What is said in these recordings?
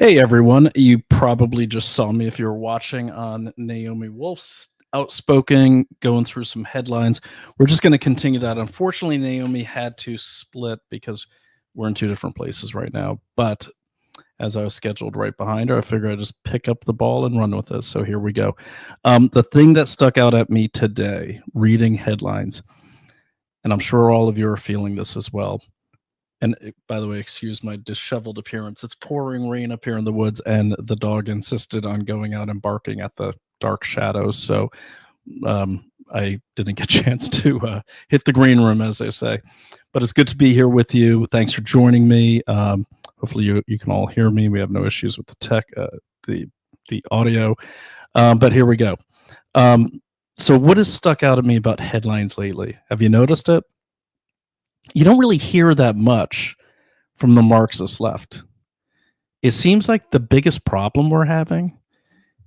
Hey everyone, you probably just saw me if you were watching on Naomi Wolf's Outspoken, going through some headlines. We're just going to continue that. Unfortunately, Naomi had to split because we're in two different places right now. But as I was scheduled right behind her, I figured I'd just pick up the ball and run with this. So here we go. The thing that stuck out at me today, reading headlines, and I'm sure all of you are feeling this as well. And by the way, excuse my disheveled appearance. It's pouring rain up here in the woods, and the dog insisted on going out and barking at the dark shadows. So I didn't get a chance to hit the green room, as they say. But it's good to be here with you. Thanks for joining me. Hopefully you can all hear me. We have no issues with the tech, the audio. But here we go. So what has stuck out at me about headlines lately? Have you noticed it? You don't really hear that much from the Marxist left. It seems like the biggest problem we're having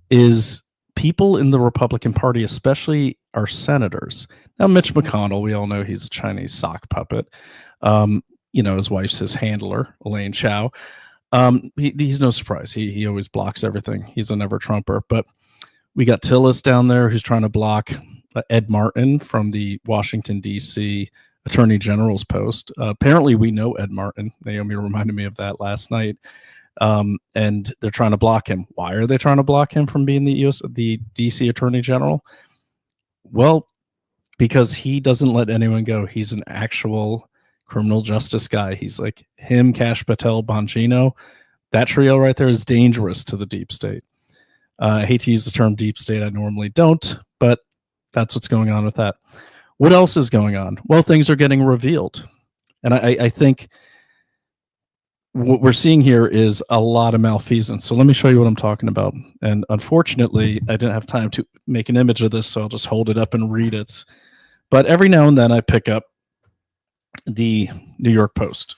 is people in the Republican Party, especially our senators. Now, Mitch McConnell, we all know he's a Chinese sock puppet. His wife's his handler, Elaine Chao. He's no surprise. He always blocks everything. He's a never Trumper. But we got Tillis down there who's trying to block Ed Martin from the Washington, D.C. Attorney General's post. Apparently, we know Ed Martin. Naomi reminded me of that last night. And they're trying to block him. Why are they trying to block him from being the DC Attorney General? Well, because he doesn't let anyone go. He's an actual criminal justice guy. He's like him, Kash Patel, Bongino. That trio right there is dangerous to the deep state. I hate to use the term deep state. I normally don't, but that's what's going on with that. What else is going on? Well, things are getting revealed. And I think what we're seeing here is a lot of malfeasance. So let me show you what I'm talking about. And unfortunately, I didn't have time to make an image of this, so I'll just hold it up and read it. But every now and then I pick up the New York Post.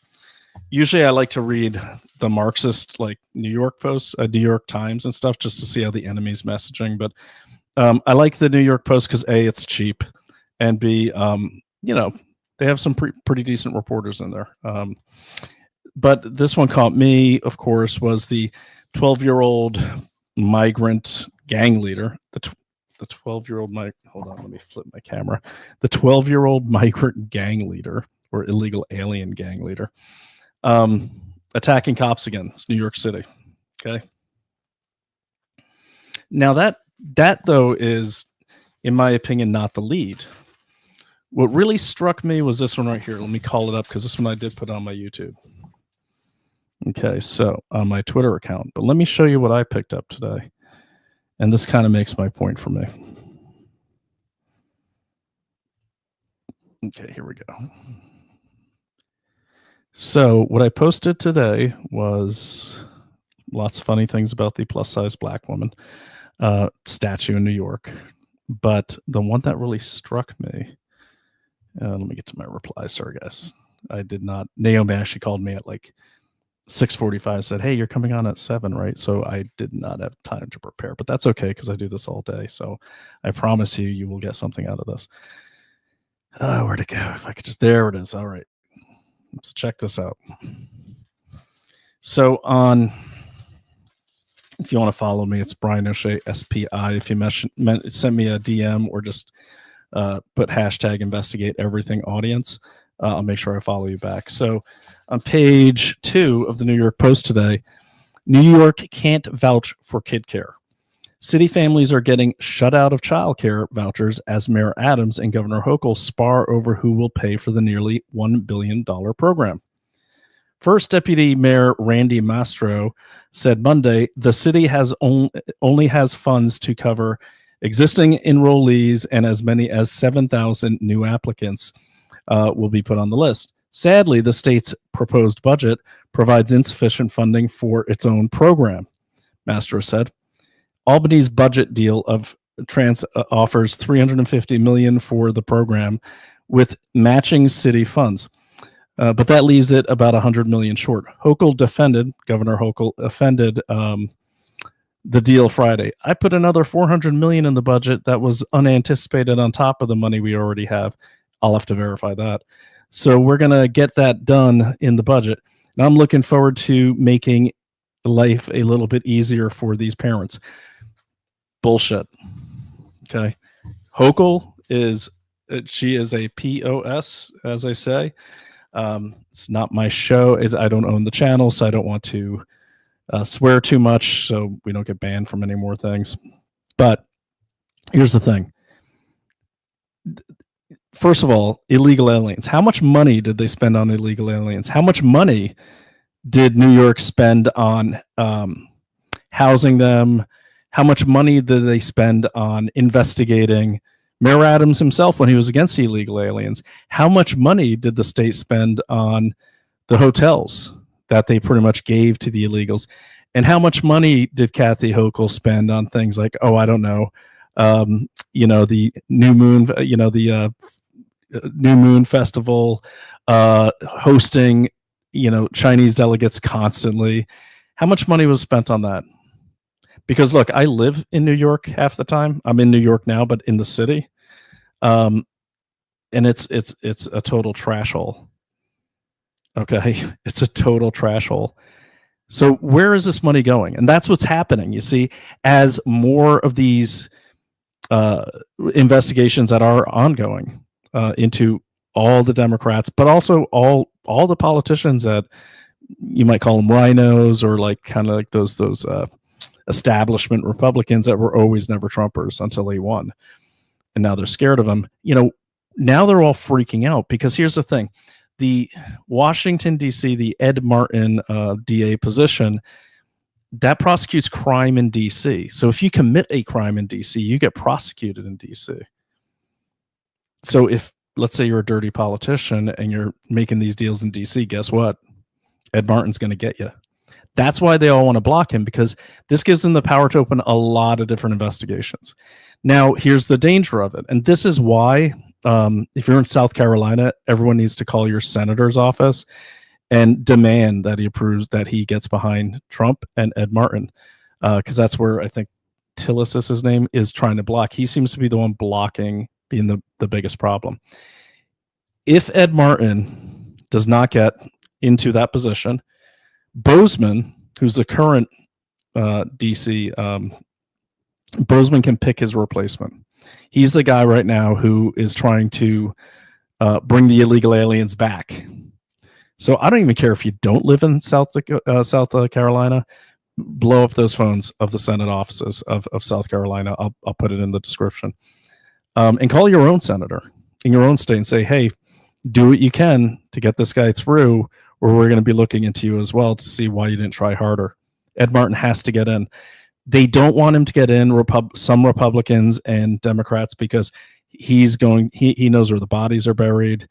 Usually I like to read the Marxist, like New York Post, New York Times and stuff, just to see how the enemy's messaging. But I like the New York Post because A, it's cheap. And B, they have some pretty decent reporters in there. But this one caught me, of course, was the 12-year-old migrant gang leader. The 12-year-old hold on, let me flip my camera. The 12-year-old migrant gang leader, or illegal alien gang leader, attacking cops again. It's New York City. Okay. Now that though is, in my opinion, not the lead. What really struck me was this one right here. Let me call it up because this one I did put on my YouTube. Okay, so on my Twitter account. But let me show you what I picked up today. And this kind of makes my point for me. Okay, here we go. So what I posted today was lots of funny things about the plus-size black woman statue in New York. But the one that really struck me, let me get to my reply. Sorry, guys. I did not. Naomi actually called me at like 6:45, said, hey, you're coming on at 7, right? So I did not have time to prepare, but that's okay because I do this all day. So I promise you will get something out of this. Where'd it go? If I could just, there it is. All right. Let's check this out. So if you want to follow me, it's Brian O'Shea, SPI. If you send me a DM or just put hashtag investigate everything audience, I'll make sure I follow you back. So on page 2 of the New York Post today, New York can't vouch for kid care. City families are getting shut out of child care vouchers as Mayor Adams and Governor Hochul spar over who will pay for the nearly $1 billion program. First Deputy Mayor Randy Mastro said Monday the city only has funds to cover existing enrollees, and as many as 7,000 new applicants will be put on the list. Sadly, the state's proposed budget provides insufficient funding for its own program, Mastro said. Albany's budget deal of offers $350 million for the program with matching city funds. But that leaves it about $100 million short. Governor Hochul offended the deal Friday. I put another $400 million in the budget that was unanticipated on top of the money we already have. I'll have to verify that. So we're going to get that done in the budget. And I'm looking forward to making life a little bit easier for these parents. Bullshit. Okay. Hochul she is a POS, as I say. It's not my show. I don't own the channel, so I don't want to swear too much so we don't get banned from any more things. But here's the thing. First of all, illegal aliens. How much money did they spend on illegal aliens? How much money did New York spend on housing them? How much money did they spend on investigating Mayor Adams himself when he was against the illegal aliens? How much money did the state spend on the hotels that they pretty much gave to the illegals? And how much money did Kathy Hochul spend on things like, the New Moon, the New Moon Festival, hosting, Chinese delegates constantly? How much money was spent on that? Because look, I live in New York half the time. I'm in New York now, but in the city, and it's a total trash hole. Okay, it's a total trash hole. So where is this money going? And that's what's happening. You see, as more of these investigations that are ongoing into all the Democrats, but also all the politicians that you might call them rhinos, or like kind of like those establishment Republicans that were always never Trumpers until they won, and now they're scared of them. Now they're all freaking out because here's the thing: the Washington D.C., the Ed Martin DA position, that prosecutes crime in D.C. So if you commit a crime in D.C., you get prosecuted in D.C. So if, let's say, you're a dirty politician and you're making these deals in D.C., guess what? Ed Martin's going to get you. That's why they all want to block him, because this gives them the power to open a lot of different investigations. Now, here's the danger of it. And this is why, if you're in South Carolina, everyone needs to call your senator's office and demand that he approves, that he gets behind Trump and Ed Martin, because that's where I think Tillis is his name, is trying to block. He seems to be the one blocking, being the biggest problem. If Ed Martin does not get into that position, Bozeman, who's the current DC, Bozeman can pick his replacement. He's the guy right now who is trying to bring the illegal aliens back. So I don't even care if you don't live in South Carolina. Blow up those phones of the Senate offices of South Carolina. I'll put it in the description. And call your own senator in your own state and say, hey, do what you can to get this guy through, or we're going to be looking into you as well to see why you didn't try harder. Ed Martin has to get in. They don't want him to get in, some Republicans and Democrats, because he knows where the bodies are buried.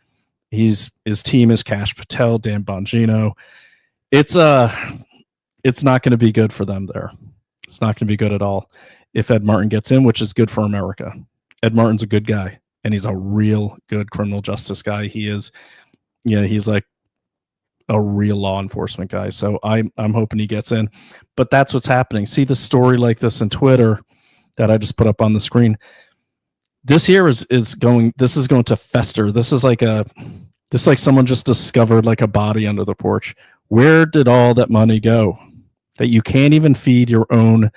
His team is Kash Patel, Dan Bongino. It's not going to be good for them there. It's not going to be good at all if Ed Martin gets in, which is good for America. Ed Martin's a good guy, and he's a real good criminal justice guy. He is, he's like a real law enforcement guy. So I'm hoping he gets in. But that's what's happening. See the story like this in Twitter that I just put up on the screen. This here is going to fester. This is like someone just discovered like a body under the porch. Where did all that money go? That you can't even feed your own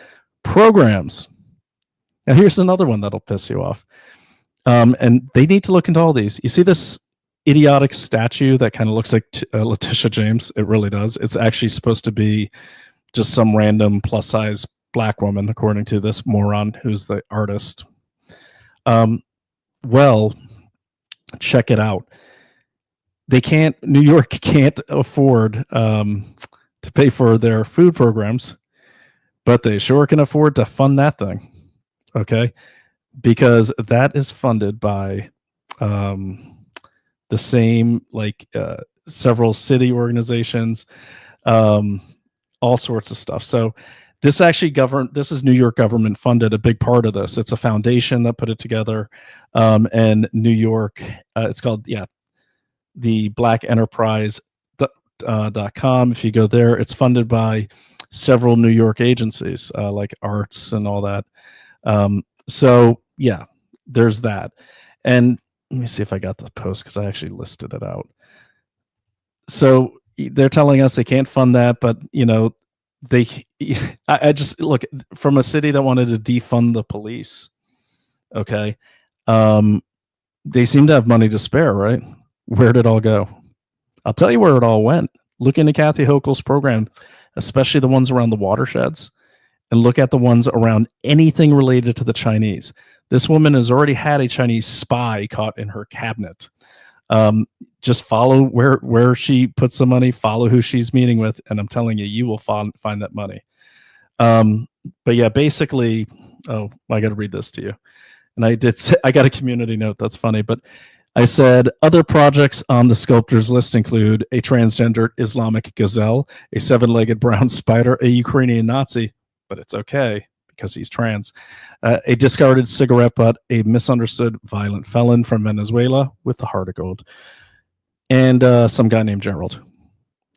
programs. Now here's another one that'll piss you off. And they need to look into all these. You see this idiotic statue that kind of looks like Letitia James? It really does. It's actually supposed to be just some random plus size black woman, according to this moron who's the artist. Well, check it out. New York can't afford to pay for their food programs, but they sure can afford to fund that thing. Okay. Because that is funded by the same, several city organizations, all sorts of stuff. So this actually this is New York government funded, a big part of this. It's a foundation that put it together. And New York, it's called, the blackenterprise.com. If you go there, it's funded by several New York agencies, like arts and all that. So yeah, there's that. And let me see if I got the post, because I actually listed it out. So they're telling us they can't fund that, but they, I just look from a city that wanted to defund the police. Okay, they seem to have money to spare, right? Where did it all go? I'll tell you where it all went. Look into Kathy Hochul's program, especially the ones around the watersheds, and look at the ones around anything related to the Chinese. This woman has already had a Chinese spy caught in her cabinet. Just follow where she puts the money, follow who she's meeting with, and I'm telling you, you will find that money. But yeah, basically, oh, I got to read this to you. And I got a community note. That's funny, but I said other projects on the sculptor's list include a transgender Islamic gazelle, a 7-legged brown spider, a Ukrainian Nazi, but it's okay because he's trans, a discarded cigarette butt, a misunderstood violent felon from Venezuela with the heart of gold, and some guy named Gerald.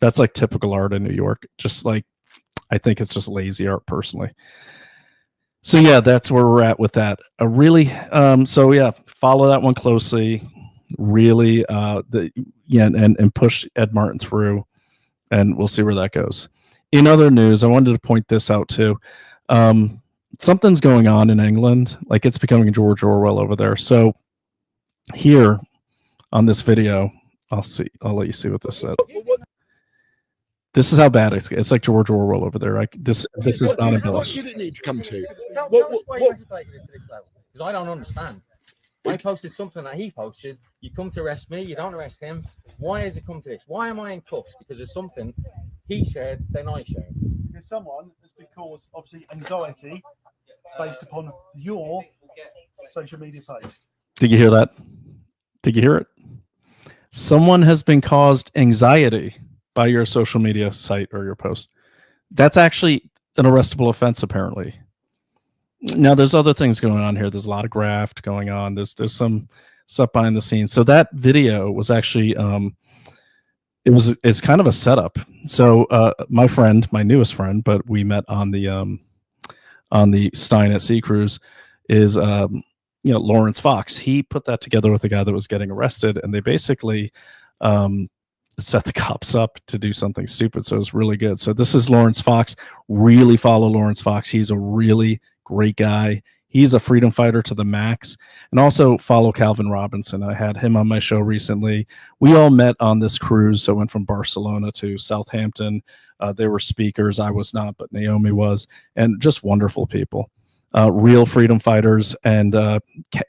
That's like typical art in New York. Just like, I think it's just lazy art personally. So yeah, that's where we're at with that. So yeah, follow that one closely. Really, and push Ed Martin through, and we'll see where that goes. In other news, I wanted to point this out too. Something's going on in England, like it's becoming George Orwell over there. So here on this video, I'll let you see what this said. This is how bad it's like George Orwell over there. Like this is not embellished. What should it need to come to? Tell us why you escalated it to this level, because I don't understand. I posted something that he posted. You come to arrest me. You don't arrest him. Why has it come to this? Why am I in cuffs? Because there's something he shared, then I shared. Because someone has been caused, obviously, anxiety based upon your social media page. Did you hear that? Did you hear it? Someone has been caused anxiety by your social media site or your post. That's actually an arrestable offense, apparently. Now, there's other things going on here. There's a lot of graft going on. There's some stuff behind the scenes. So that video was actually it's kind of a setup. So my newest friend, but we met on the Stein at Sea cruise, is Lawrence Fox. He put that together with the guy that was getting arrested, and they basically set the cops up to do something stupid. So it's really good. So this is Lawrence Fox. Really follow Lawrence Fox. He's a really great guy. He's a freedom fighter to the max. And also follow Calvin Robinson. I had him on my show recently. We all met on this cruise. So I went from Barcelona to Southampton. They were speakers. I was not, but Naomi was. And just wonderful people. Real freedom fighters. And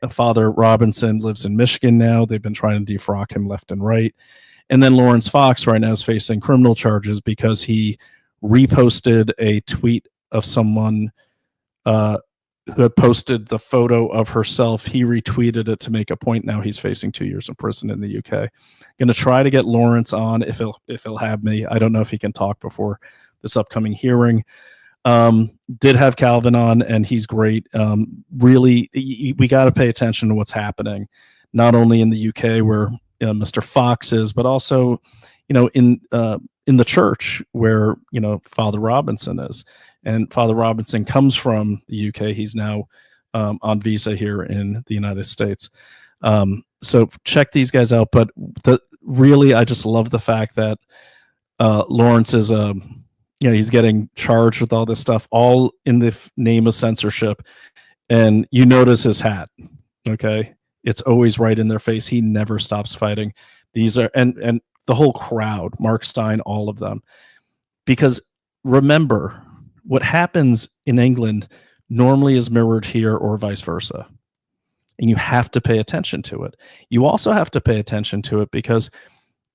Father Robinson lives in Michigan now. They've been trying to defrock him left and right. And then Lawrence Fox right now is facing criminal charges because he reposted a tweet of someone who had posted the photo of herself. He retweeted it to make a point. Now he's facing 2 years in prison in the UK. Going to try to get Lawrence on if he'll have me. I don't know if he can talk before this upcoming hearing. Did have Calvin on, and he's great. Really, we got to pay attention to what's happening, not only in the UK where Mr. Fox is, but also, in the church where, Father Robinson is. And Father Robinson comes from the UK. He's now on visa here in the United States. So check these guys out. But really, I just love the fact that Lawrence is, he's getting charged with all this stuff, all in the name of censorship. And you notice his hat, okay? It's always right in their face. He never stops fighting. These are, and the whole crowd, Mark Stein, all of them. Because remember, what happens in England normally is mirrored here or vice versa. And you have to pay attention to it. You also have to pay attention to it because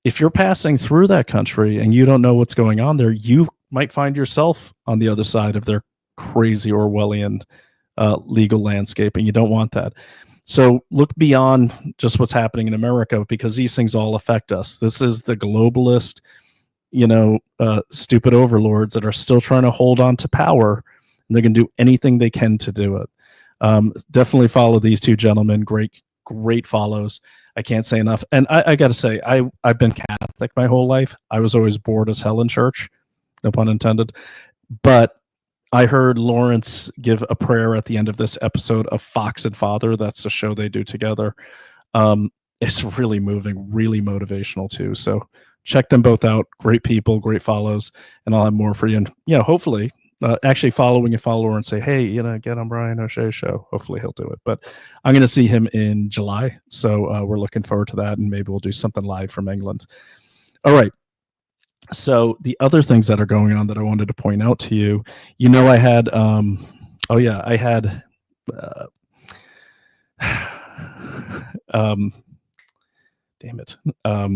if you're passing through that country and you don't know what's going on there, you might find yourself on the other side of their crazy Orwellian legal landscape, and you don't want that. So look beyond just what's happening in America, because these things all affect us. This is the globalist, stupid overlords that are still trying to hold on to power, and they're going to do anything they can to do it. Definitely follow these two gentlemen. Great follows. I can't say enough. And I got to say, I've been Catholic my whole life. I was always bored as hell in church, no pun intended. But I heard Lawrence give a prayer at the end of this episode of Fox and Father. That's a show they do together. It's really moving, really motivational too. So check them both out. Great people, great follows, and I'll have more for you. And hopefully, actually following a follower and say, hey, get on Brian O'Shea's show. Hopefully he'll do it. But I'm going to see him in July, so we're looking forward to that, and maybe we'll do something live from England. All right. So the other things that are going on that I wanted to point out to you, I had, I had, damn it. I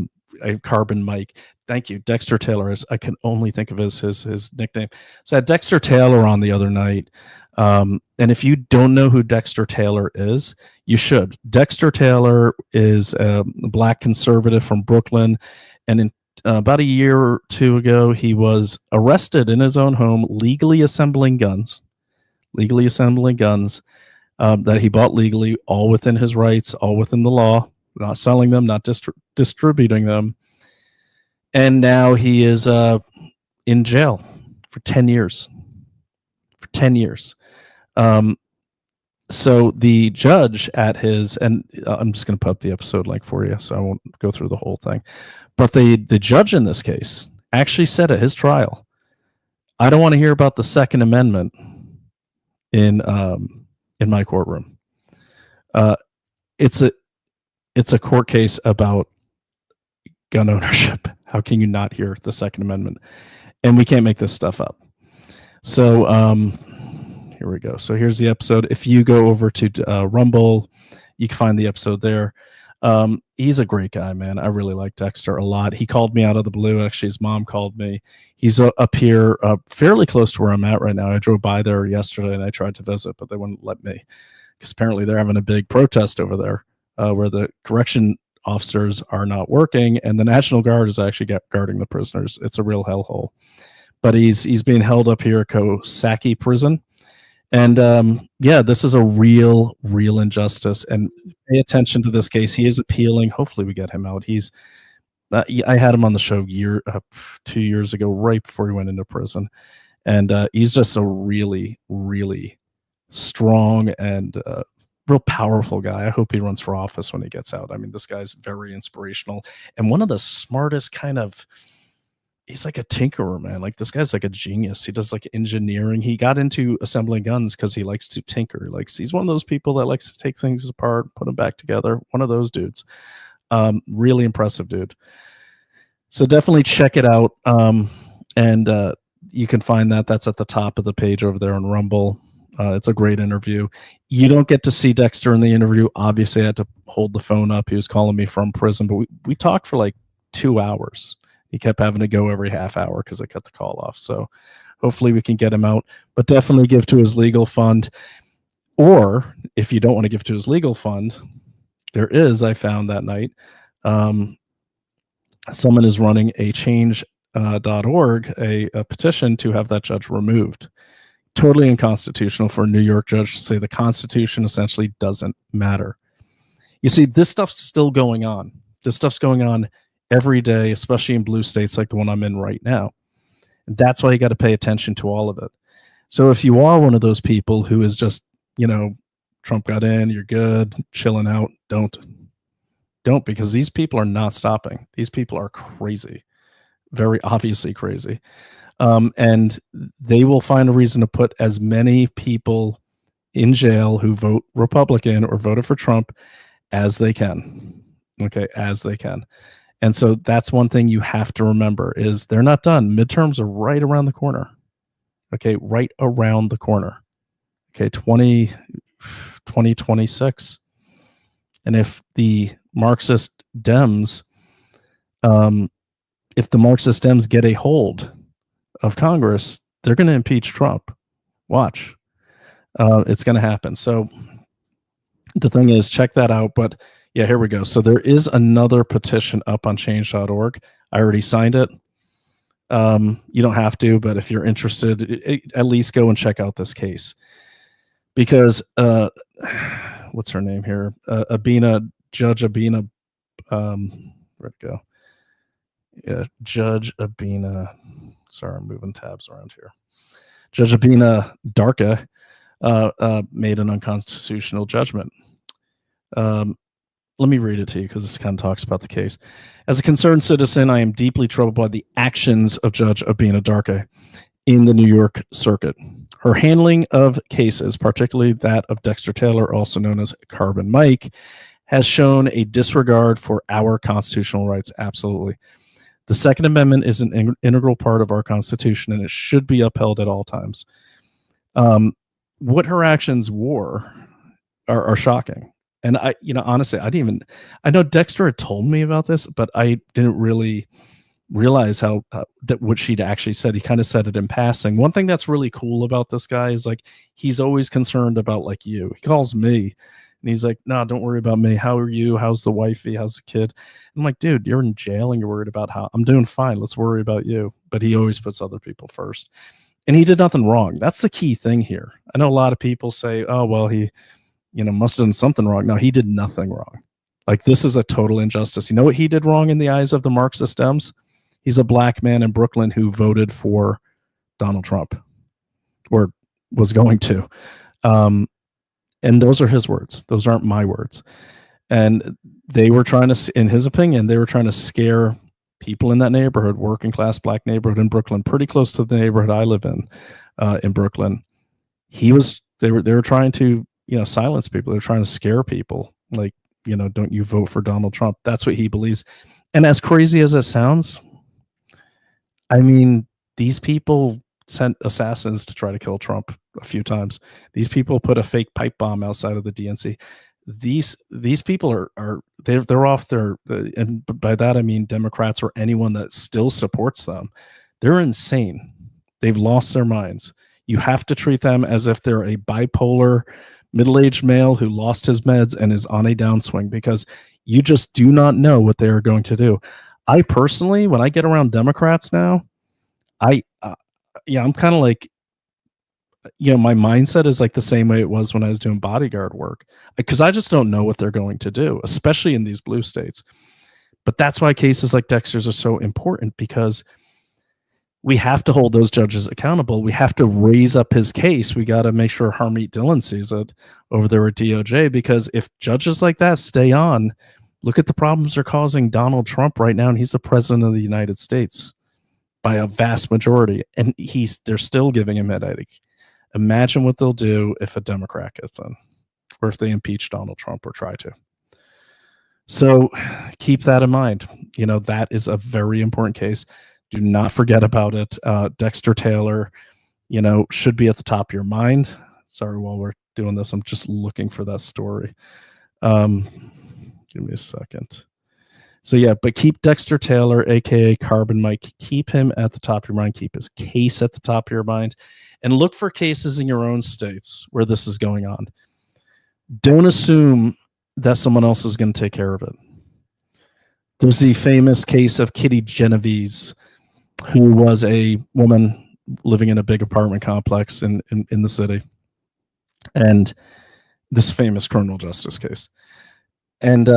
have Carbon Mike. Thank you. Dexter Taylor I can only think of as his nickname. So I had Dexter Taylor on the other night. And if you don't know who Dexter Taylor is, you should. Dexter Taylor is a black conservative from Brooklyn. And in about a year or two ago, he was arrested in his own home, legally assembling guns that he bought legally, all within his rights, all within the law, not selling them, not distributing them. And now he is in jail for 10 years. So the judge at his, and I'm just going to put up the episode link for you, so I won't go through the whole thing. But the judge in this case actually said at his trial, I don't want to hear about the Second Amendment in my courtroom. It's a court case about gun ownership. How can you not hear the Second Amendment? And we can't make this stuff up. So here we go. So here's the episode. If you go over to Rumble, you can find the episode there. He's a great guy, man. I really like Dexter a lot. He called me out of the blue. Actually, his mom called me. He's up here fairly close to where I'm at right now. I drove by there yesterday and I tried to visit, but they wouldn't let me because apparently they're having a big protest over there where the correction officers are not working and the National Guard is actually guarding the prisoners. It's a real hellhole. But he's being held up here at Coxsackie prison. And this is a real injustice. And pay attention to this case. He is appealing. Hopefully we get him out. He's I had him on the show 2 years ago, right before he went into prison. And he's just a really strong and real powerful guy. I hope he runs for office when he gets out. I mean, this guy's very inspirational and one of the smartest he's like a tinkerer, man. Like this guy's like a genius. He does like engineering. He got into assembling guns because he likes to tinker. He's one of those people that likes to take things apart, put them back together. One of those dudes. Really impressive dude. So definitely check it out. And you can find that's at the top of the page over there on Rumble. It's a great interview. You don't get to see Dexter in the interview. Obviously, I had to hold the phone up. He was calling me from prison, but we talked for like 2 hours. He kept having to go every half hour because I cut the call off. So hopefully we can get him out, but definitely give to his legal fund. Or if you don't want to give to his legal fund, there is, I found that night, someone is running a change.org, a petition to have that judge removed. Totally unconstitutional for a New York judge to say the Constitution essentially doesn't matter. You see, this stuff's still going on. This stuff's going on every day, especially in blue states like the one I'm in right now. And that's why you got to pay attention to all of it. So if you are one of those people who is just, Trump got in, you're good, chilling out, don't, because these people are not stopping. These people are crazy, very obviously crazy. And they will find a reason to put as many people in jail who vote Republican or voted for Trump as they can. Okay, as they can. And so that's one thing you have to remember is they're not done. Midterms are right around the corner. Okay, right around the corner. Okay, 2026. And if the Marxist Dems, get a hold of Congress, they're going to impeach Trump. Watch. It's going to happen. So the thing is, check that out. But yeah, here we go. So there is another petition up on change.org. I already signed it. You don't have to, but if you're interested, at least go and check out this case. Because what's her name here? Judge Abina, where'd it go? Yeah, Judge Abina. Sorry, I'm moving tabs around here. Judge Abina Darka made an unconstitutional judgment. let me read it to you because this kind of talks about the case. As a concerned citizen, I am deeply troubled by the actions of Judge Abina Darke in the New York Circuit. Her handling of cases, particularly that of Dexter Taylor, also known as Carbon Mike, has shown a disregard for our constitutional rights. Absolutely. The Second Amendment is an integral part of our Constitution, and it should be upheld at all times. What her actions were are shocking. And I, honestly, I know Dexter had told me about this, but I didn't really realize how that what she'd actually said. He kind of said it in passing. One thing that's really cool about this guy is like, he's always concerned about like you. He calls me and he's like, no, don't worry about me. How are you? How's the wifey? How's the kid? I'm like, dude, you're in jail and you're worried about how I'm doing fine. Let's worry about you. But he always puts other people first. And he did nothing wrong. That's the key thing here. I know a lot of people say, oh, well, he, must have done something wrong. No, he did nothing wrong. Like, this is a total injustice. You know what he did wrong in the eyes of the Marxist Dems? He's a black man in Brooklyn who voted for Donald Trump, or was going to. And those are his words. Those aren't my words. And they were trying to, in his opinion, they were trying to scare people in that neighborhood, working class black neighborhood in Brooklyn, pretty close to the neighborhood I live in Brooklyn. They were trying to, silence people. They're trying to scare people. Like, don't you vote for Donald Trump? That's what he believes. And as crazy as it sounds, I mean, these people sent assassins to try to kill Trump a few times. These people put a fake pipe bomb outside of the DNC. These people they're off their, and by that I mean Democrats or anyone that still supports them. They're insane. They've lost their minds. You have to treat them as if they're a bipolar middle-aged male who lost his meds and is on a downswing, because you just do not know what they are going to do. I personally, when I get around Democrats now, I'm kind of like, my mindset is like the same way it was when I was doing bodyguard work, because I just don't know what they're going to do, especially in these blue states. But that's why cases like Dexter's are so important, because we have to hold those judges accountable. We have to raise up his case. We got to make sure Harmeet Dillon sees it over there at DOJ, because if judges like that stay on, look at the problems they're causing Donald Trump right now, and he's the president of the United States by a vast majority, and they're still giving him a headache. Imagine what they'll do if a Democrat gets in, or if they impeach Donald Trump or try to. So keep that in mind. That is a very important case. Do not forget about it. Dexter Taylor, should be at the top of your mind. Sorry, while we're doing this, I'm just looking for that story. Give me a second. So yeah, but keep Dexter Taylor, aka Carbon Mike, keep him at the top of your mind. Keep his case at the top of your mind, and look for cases in your own states where this is going on. Don't assume that someone else is going to take care of it. There's the famous case of Kitty Genovese, who was a woman living in a big apartment complex in the city, and this famous criminal justice case. And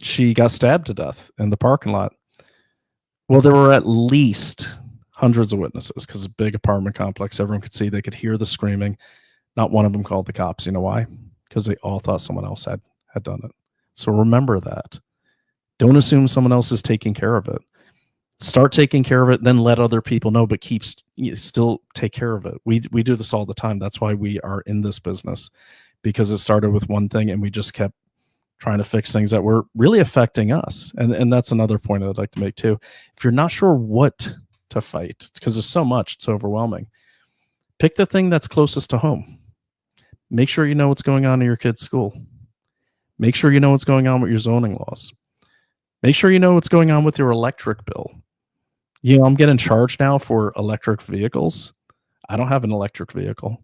she got stabbed to death in the parking lot. Well, there were at least hundreds of witnesses, because it's a big apartment complex. Everyone could see, they could hear the screaming. Not one of them called the cops. You know why? Because they all thought someone else had done it. So remember that. Don't assume someone else is taking care of it. Start taking care of it, then let other people know, but still take care of it. We do this all the time. That's why we are in this business, because it started with one thing and we just kept trying to fix things that were really affecting us. And that's another point I'd like to make too. If you're not sure what to fight, because there's so much, it's overwhelming, pick the thing that's closest to home. Make sure you know what's going on in your kid's school. Make sure you know what's going on with your zoning laws. Make sure you know what's going on with your electric bill. I'm getting charged now for electric vehicles. I don't have an electric vehicle.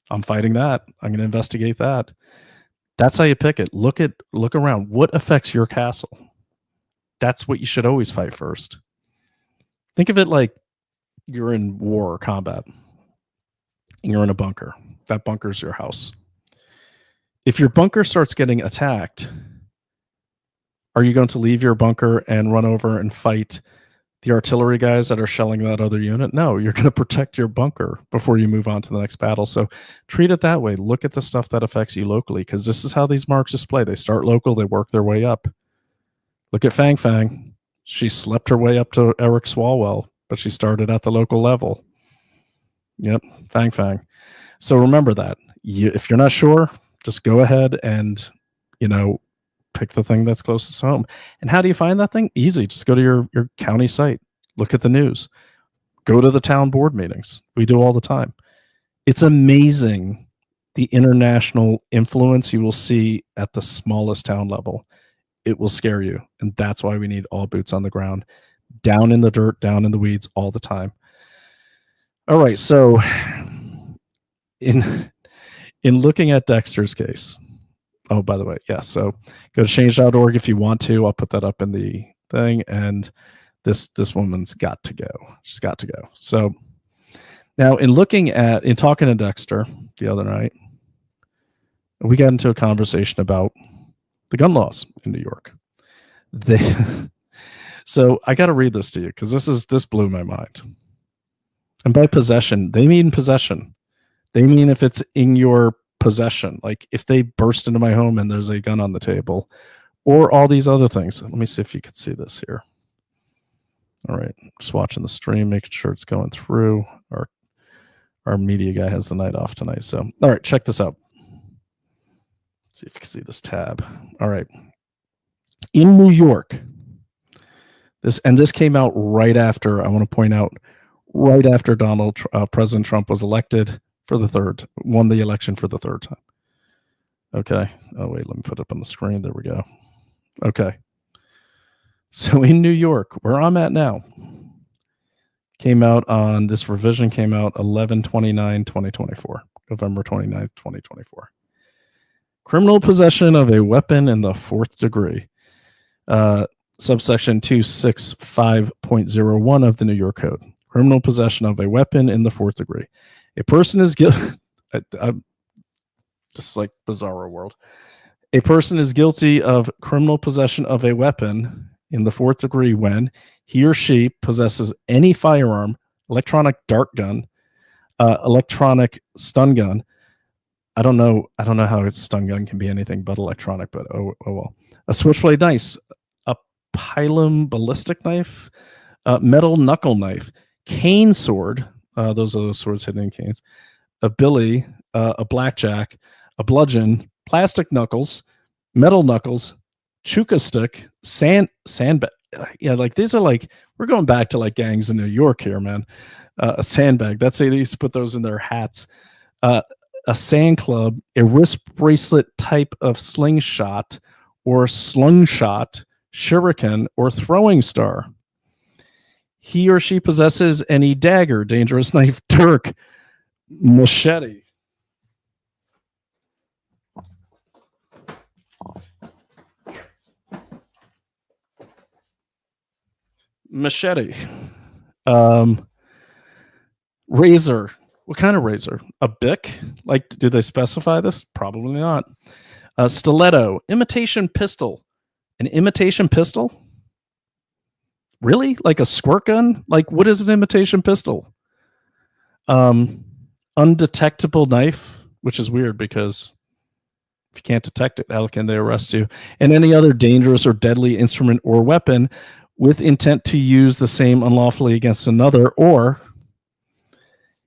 I'm fighting that. I'm going to investigate that. That's how you pick it. Look around. What affects your castle? That's what you should always fight first. Think of it like you're in war or combat, and you're in a bunker. That bunker's your house. If your bunker starts getting attacked, are you going to leave your bunker and run over and fight the artillery guys that are shelling that other unit. No, you're going to protect your bunker before you move on to the next battle. So treat it that way. Look at the stuff that affects you locally, because this is how these Marxists play. They start local, they work their way up. Look at Fang Fang. She slept her way up to Eric Swalwell, but she started at the local level. Yep, Fang Fang. So remember that. If you're not sure, just go ahead and, pick the thing that's closest to home. And how do you find that thing? Easy. Just go to your county site. Look at the news. Go to the town board meetings. We do all the time. It's amazing the international influence you will see at the smallest town level. It will scare you. And that's why we need all boots on the ground, down in the dirt, down in the weeds all the time. All right. So in looking at Dexter's case, oh, by the way, yeah. So go to change.org if you want to. I'll put that up in the thing. And this woman's got to go. She's got to go. So now in talking to Dexter the other night, we got into a conversation about the gun laws in New York. So I got to read this to you because this blew my mind. And by possession, they mean possession. They mean if it's in your possession, like if they burst into my home and there's a gun on the table, or all these other things. Let me see if you can see this here. All right, just watching the stream, making sure it's going through. Our media guy has the night off tonight. So, all right, check this out. See if you can see this tab. All right. In New York, this came out right after, I want to point out, right after President Trump was elected won the election for the third time. Okay. Oh, wait, let me put it up on the screen. There we go. Okay. So in New York, where I'm at now, this revision came out 11/29/2024, November 29th, 2024. Criminal possession of a weapon in the 4th degree. Subsection 265.01 of the New York Code. Criminal possession of a weapon in the 4th degree. A person is guilty. Just like bizarro world. A person is guilty of criminal possession of a weapon in the 4th degree when he or she possesses any firearm, electronic dart gun, electronic stun gun. I don't know how a stun gun can be anything but electronic, but oh well. A switchblade knife, a pilum ballistic knife, metal knuckle knife, cane sword. Those are those swords hidden in canes. A billy, a blackjack, a bludgeon, plastic knuckles, metal knuckles, chuka stick, sandbag. Yeah, like these are like, we're going back to like gangs in New York here, man. A sandbag. That's they used to put those in their hats. A sand club, a wrist bracelet type of slingshot or slungshot, shuriken, or throwing star. He or she possesses any dagger, dangerous knife, dirk, machete. Machete. Razor. What kind of razor? A Bic? Like, do they specify this? Probably not. Stiletto. Imitation pistol. An imitation pistol? Really? Like a squirt gun? Like, what is an imitation pistol? Undetectable knife, which is weird because if you can't detect it, how can they arrest you? And any other dangerous or deadly instrument or weapon with intent to use the same unlawfully against another, or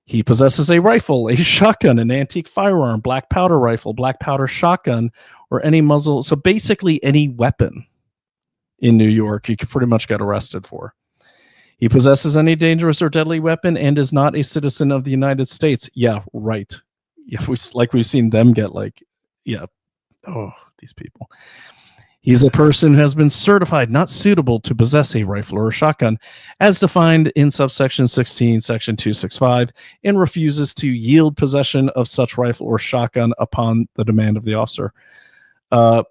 he possesses a rifle, a shotgun, an antique firearm, black powder rifle, black powder shotgun, or any muzzle. So basically any weapon in New York, you could pretty much get arrested for. He possesses any dangerous or deadly weapon and is not a citizen of the United States. Yeah, right. Yeah, we've seen them get like, yeah. Oh, these people. He's a person who has been certified not suitable to possess a rifle or a shotgun, as defined in subsection 16, section 265, and refuses to yield possession of such rifle or shotgun upon the demand of the officer.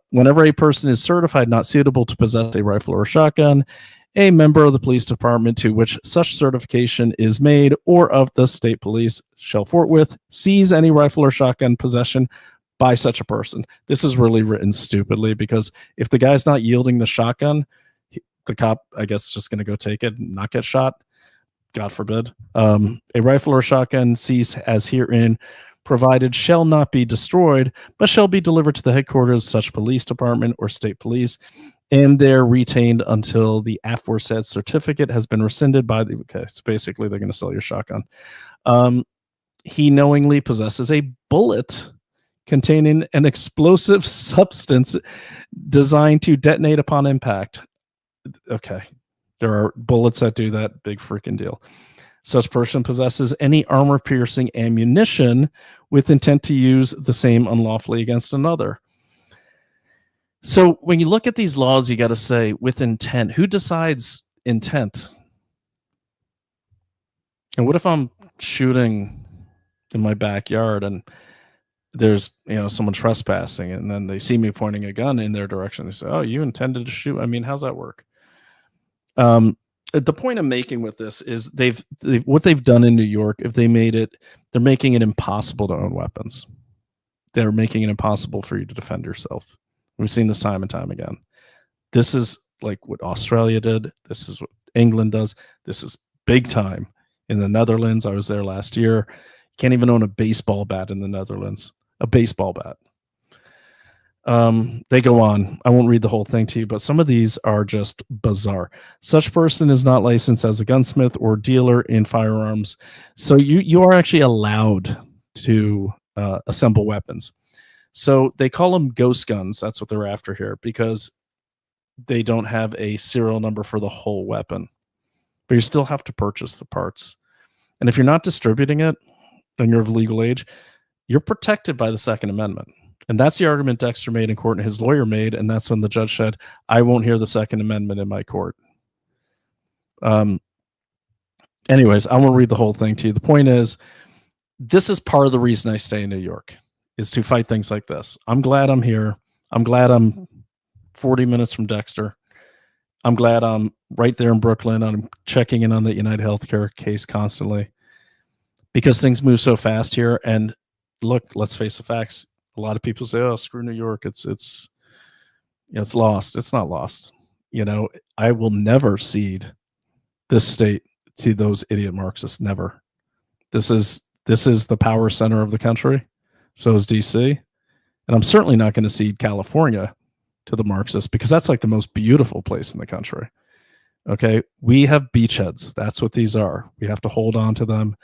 Whenever a person is certified not suitable to possess a rifle or a shotgun, a member of the police department to which such certification is made or of the state police shall forthwith seize any rifle or shotgun possession by such a person. This is really written stupidly because if the guy's not yielding the shotgun, the cop, I guess, is just going to go take it and not get shot. God forbid. A rifle or shotgun seized as herein provided shall not be destroyed, but shall be delivered to the headquarters of such police department or state police, and there retained until the aforesaid certificate has been rescinded by the. Okay, so basically they're going to sell your shotgun. He knowingly possesses a bullet containing an explosive substance designed to detonate upon impact. Okay, there are bullets that do that. Big freaking deal. Such person possesses any armor-piercing ammunition with intent to use the same unlawfully against another. So when you look at these laws, you got to say with intent. Who decides intent? And what if I'm shooting in my backyard and there's someone trespassing, and then they see me pointing a gun in their direction? They say, "Oh, you intended to shoot." I mean, how's that work? The point I'm making with this is what they've done in New York. If they made it, they're making it impossible to own weapons. They're making it impossible for you to defend yourself. We've seen this time and time again. This is like what Australia did. This is what England does. This is big time in the Netherlands. I was there last year. Can't even own a baseball bat in the Netherlands. A baseball bat. They go on. I won't read the whole thing to you, but some of these are just bizarre. Such person is not licensed as a gunsmith or dealer in firearms. So you are actually allowed to assemble weapons. So they call them ghost guns. That's what they're after here, because they don't have a serial number for the whole weapon. But you still have to purchase the parts. And if you're not distributing it, then you're of legal age. You're protected by the Second Amendment. And that's the argument Dexter made in court and his lawyer made. And that's when the judge said, I won't hear the Second Amendment in my court. Anyways, I won't read the whole thing to you. The point is, this is part of the reason I stay in New York, is to fight things like this. I'm glad I'm here. I'm glad I'm 40 minutes from Dexter. I'm glad I'm right there in Brooklyn. I'm checking in on the United Healthcare case constantly, because things move so fast here. And look, let's face the facts. A lot of people say, "Oh, screw New York. It's lost." It's not lost. I will never cede this state to those idiot Marxists. Never. This is the power center of the country. So is DC. And I'm certainly not going to cede California to the Marxists, because that's like the most beautiful place in the country. Okay. We have beachheads. That's what these are. We have to hold on to them.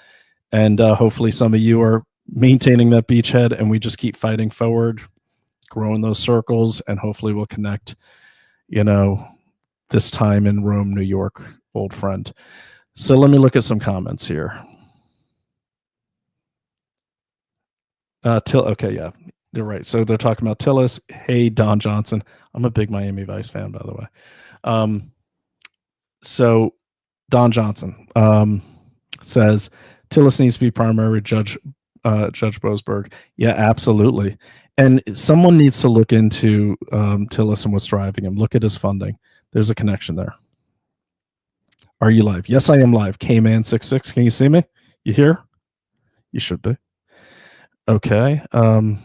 And hopefully some of you are maintaining that beachhead, and we just keep fighting forward, growing those circles, and hopefully we'll connect, this time in Rome, New York, old friend. So let me look at some comments here. Okay, yeah, they're right. So they're talking about Tillis. Hey, Don Johnson. I'm a big Miami Vice fan, by the way. So Don Johnson says Tillis needs to be primary judge. Judge Boasberg. Yeah, absolutely. And someone needs to look into Tillis and what's driving him. Look at his funding. There's a connection there. Are you live? Yes, I am live. Kman66. Can you see me? You here? You should be. Okay. And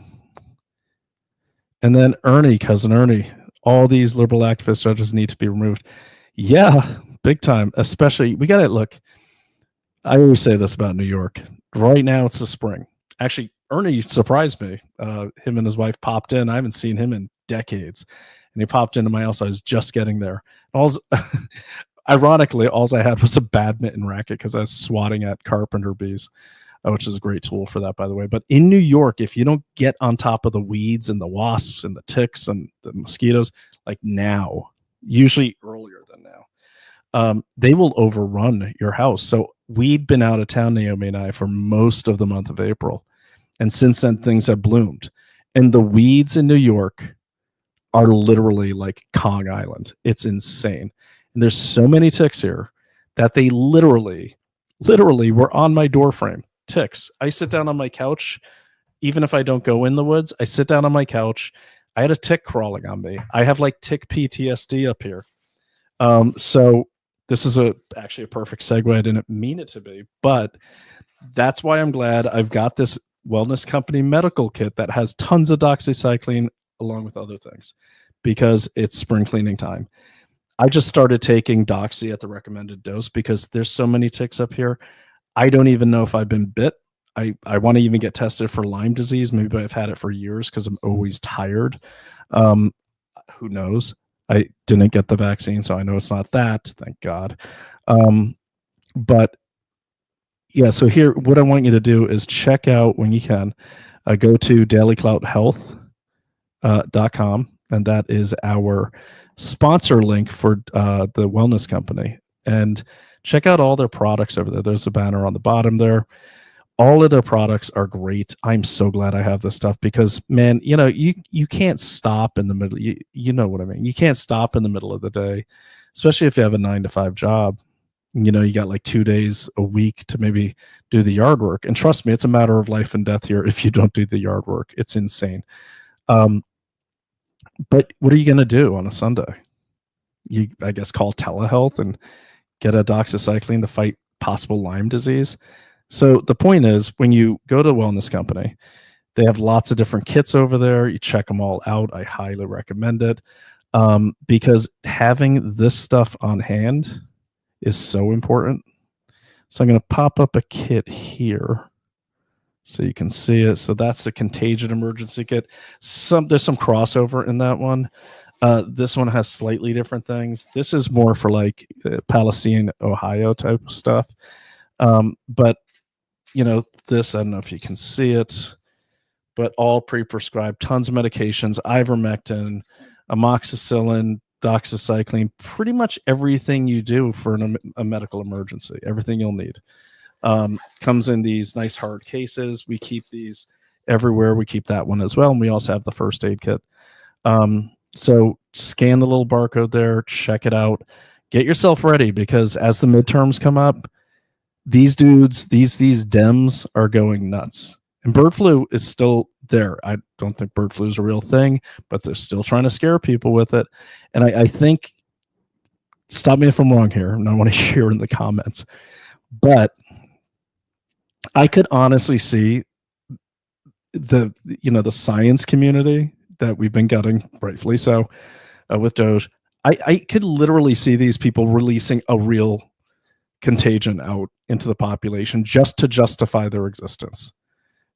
then Ernie, cousin Ernie. All these liberal activist judges need to be removed. Yeah, big time. Especially, we got to look. I always say this about New York. Right now, it's the spring. Actually, Ernie surprised me. Him and his wife popped in. I haven't seen him in decades. And he popped into my house. I was just getting there. Ironically, all I had was a badminton racket, because I was swatting at carpenter bees, which is a great tool for that, by the way. But in New York, if you don't get on top of the weeds and the wasps and the ticks and the mosquitoes, like now, usually earlier than now, they will overrun your house. So we'd been out of town, Naomi and I, for most of the month of April. And since then, things have bloomed. And the weeds in New York are literally like Kong Island. It's insane. And there's so many ticks here that they literally were on my door frame. Ticks. I sit down on my couch. Even if I don't go in the woods, I sit down on my couch. I had a tick crawling on me. I have like tick PTSD up here. So this is actually a perfect segue. I didn't mean it to be, but that's why I'm glad I've got this wellness company medical kit that has tons of doxycycline along with other things, because it's spring cleaning time. I just started taking Doxy at the recommended dose because there's so many ticks up here. I don't even know if I've been bit. I want to even get tested for Lyme disease. Maybe I've had it for years because I'm always tired. Who knows? I didn't get the vaccine, so I know it's not that. Thank God. But yeah, so here, what I want you to do is check out when you can. Go to dailyclouthealth.com, and that is our sponsor link for the wellness company. And check out all their products over there. There's a banner on the bottom there. All of their products are great. I'm so glad I have this stuff because, man, you can't stop in the middle. You know what I mean? You can't stop in the middle of the day, especially if you have a 9-to-5 job. You got like 2 days a week to maybe do the yard work. And trust me, it's a matter of life and death here if you don't do the yard work. It's insane. But what are you going to do on a Sunday? I guess, call telehealth and get a doxycycline to fight possible Lyme disease. So the point is, when you go to a wellness company, they have lots of different kits over there. You check them all out. I highly recommend it because having this stuff on hand is so important. So I'm going to pop up a kit here so you can see it. So that's the contagion emergency kit. There's some crossover in that one. This one has slightly different things. This is more for like Palestine, Ohio type stuff. But this, I don't know if you can see it, but all pre-prescribed, tons of medications, ivermectin, amoxicillin, doxycycline, pretty much everything you do for a medical emergency, everything you'll need. Comes in these nice hard cases. We keep these everywhere. We keep that one as well. And we also have the first aid kit. So scan the little barcode there, check it out, get yourself ready because as the midterms come up, these dudes, these Dems are going nuts. And bird flu is still there. I don't think bird flu is a real thing, but they're still trying to scare people with it. And I think, stop me if I'm wrong here, and I want to hear in the comments, but I could honestly see the science community that we've been getting, rightfully so, with Doge. I could literally see these people releasing a real contagion out into the population just to justify their existence,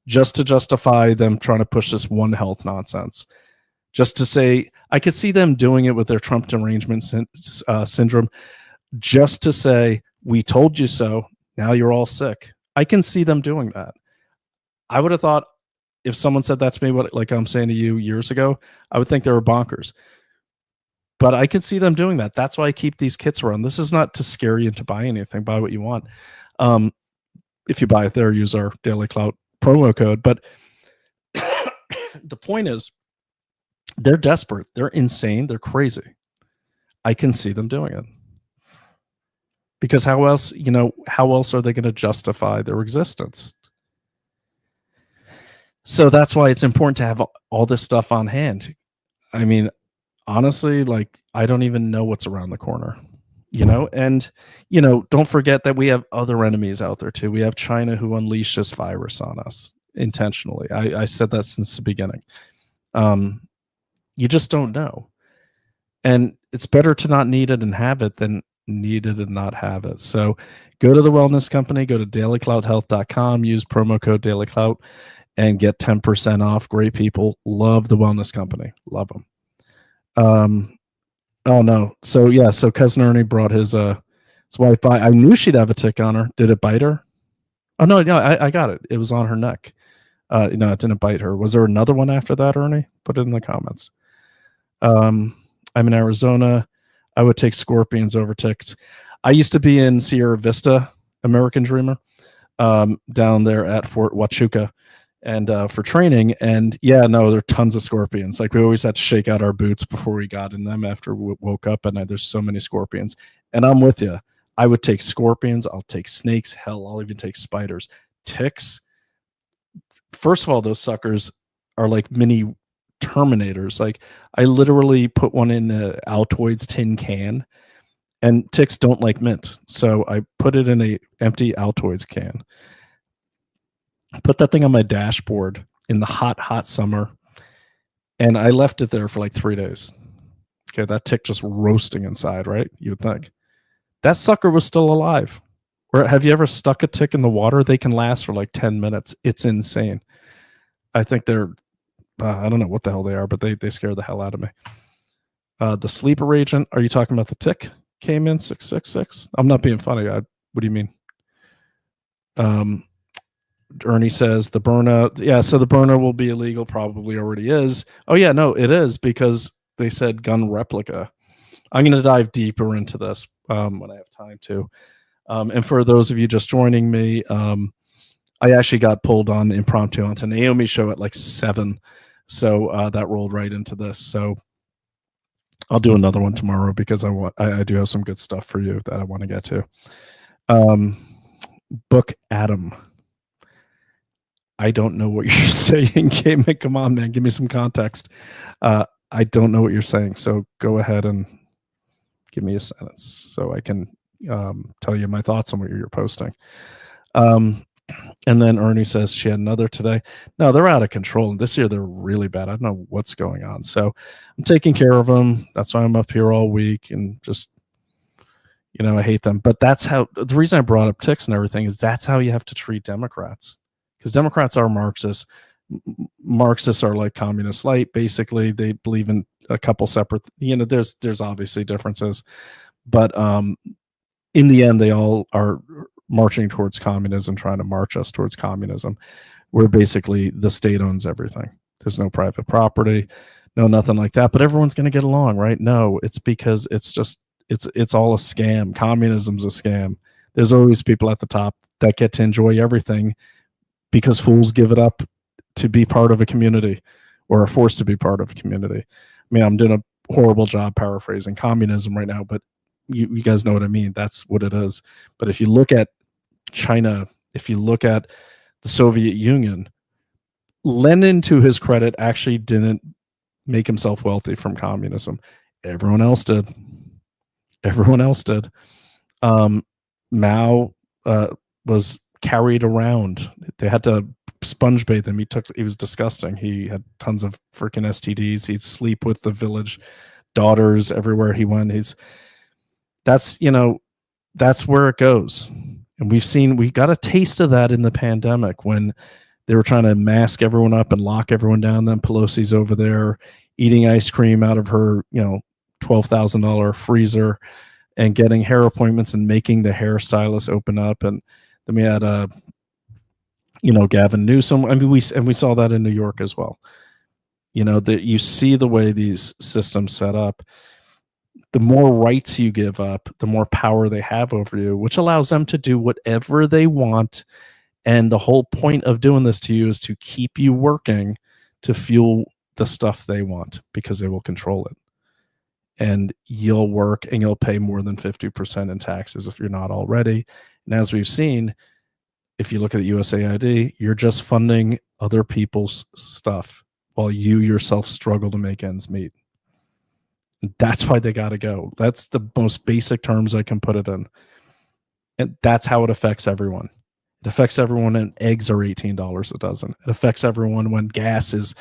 just to justify them trying to push this One Health nonsense, just to say, I could see them doing it with their Trump derangement syndrome, just to say, we told you so, now you're all sick. I can see them doing that. I would have thought if someone said that to me, like I'm saying to you years ago, I would think they were bonkers. But I could see them doing that. That's why I keep these kits around. This is not to scare you into buying anything. Buy what you want. If you buy it there, use our Daily Clout promo code. But the point is, they're desperate. They're insane. They're crazy. I can see them doing it. Because how else are they going to justify their existence? So that's why it's important to have all this stuff on hand. I mean, honestly, like, I don't even know what's around the corner, and, don't forget that we have other enemies out there too. We have China who unleashed this virus on us intentionally. I said that since the beginning. You just don't know. And it's better to not need it and have it than need it and not have it. So go to the wellness company, go to dailyclouthealth.com, use promo code dailyclout and get 10% off. Great people. Love the wellness company. Love them. Oh no. So yeah. So cousin Ernie brought his wife by. I knew she'd have a tick on her. Did it bite her? Oh no. I got it. It was on her neck. It didn't bite her. Was there another one after that, Ernie? Put it in the comments. I'm in Arizona. I would take scorpions over ticks. I used to be in Sierra Vista, American Dreamer, down there at Fort Huachuca, and for training. And yeah, no, there are tons of scorpions. Like, we always had to shake out our boots before we got in them after we woke up at night. There's so many scorpions. And I'm with you. I would take scorpions. I'll take snakes. Hell, I'll even take spiders. Ticks. First of all, those suckers are like mini Terminators. Like, I literally put one in a Altoids tin can, and ticks don't like mint. So I put it in a empty Altoids can. I put that thing on my dashboard in the hot summer, and I left it there for like 3 days. Okay, that tick just roasting inside, right? You would think. That sucker was still alive. Or have you ever stuck a tick in the water? They can last for like 10 minutes. It's insane. I think they're, I don't know what the hell they are, but they scare the hell out of me. The sleeper agent, are you talking about the tick? Came in 666. I'm not being funny. What do you mean? Ernie says the Berna. Yeah, so the Berna will be illegal. Probably already is. Oh yeah, no, it is because they said gun replica. I'm going to dive deeper into this when I have time to. And for those of you just joining me, I actually got pulled on impromptu onto Naomi's show at like 7, so that rolled right into this. So I'll do another one tomorrow because I do have some good stuff for you that I want to get to. Book Adam. I don't know what you're saying, Cayman. Come on, man, give me some context. I don't know what you're saying, so go ahead and give me a sentence so I can tell you my thoughts on what you're posting. And then Ernie says she had another today. No, they're out of control. And this year they're really bad. I don't know what's going on. So I'm taking care of them. That's why I'm up here all week and just, I hate them. But that's how, the reason I brought up ticks and everything is that's how you have to treat Democrats. Because Democrats are Marxists. Marxists are like communist light. Basically, they believe in a couple separate, there's obviously differences. But in the end, they all are marching towards communism, trying to march us towards communism, where basically the state owns everything. There's no private property, no nothing like that. But everyone's going to get along, right? No, it's because it's all a scam. Communism's a scam. There's always people at the top that get to enjoy everything because fools give it up to be part of a community or are forced to be part of a community. I mean, I'm doing a horrible job paraphrasing communism right now, but you guys know what I mean. That's what it is. But if you look at China, if you look at the Soviet Union, Lenin, to his credit, actually didn't make himself wealthy from communism. Everyone else did. Mao was carried around. They had to sponge bathe him. He was disgusting. He had tons of freaking STDs. He'd sleep with the village daughters everywhere he went. That's where it goes. And we got a taste of that in the pandemic when they were trying to mask everyone up and lock everyone down. Then Pelosi's over there eating ice cream out of her, $12,000 freezer and getting hair appointments and making the hairstylist open up. And then we had, Gavin Newsom. I mean, we saw that in New York as well. That you see the way these systems set up. The more rights you give up, the more power they have over you, which allows them to do whatever they want. And the whole point of doing this to you is to keep you working to fuel the stuff they want because they will control it. And you'll work and you'll pay more than 50% in taxes if you're not already. And as we've seen, if you look at USAID, you're just funding other people's stuff while you yourself struggle to make ends meet. That's why they got to go. That's the most basic terms I can put it in. And that's how it affects everyone. It affects everyone when eggs are $18 a dozen. It affects everyone when gas is,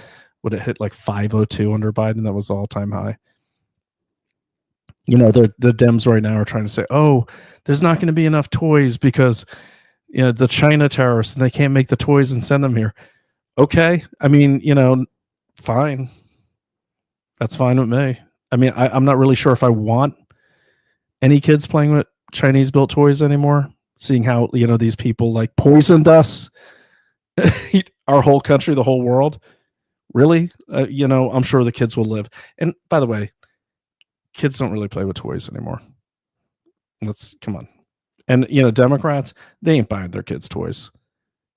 would it hit like 502 under Biden? That was all-time high. The Dems right now are trying to say, oh, there's not going to be enough toys because the China terrorists, and they can't make the toys and send them here. Okay. I mean, fine. That's fine with me. I mean, I'm not really sure if I want any kids playing with Chinese-built toys anymore, seeing how, these people like poisoned us, our whole country, the whole world. Really? I'm sure the kids will live. And by the way, kids don't really play with toys anymore. Come on. And, Democrats, they ain't buying their kids toys.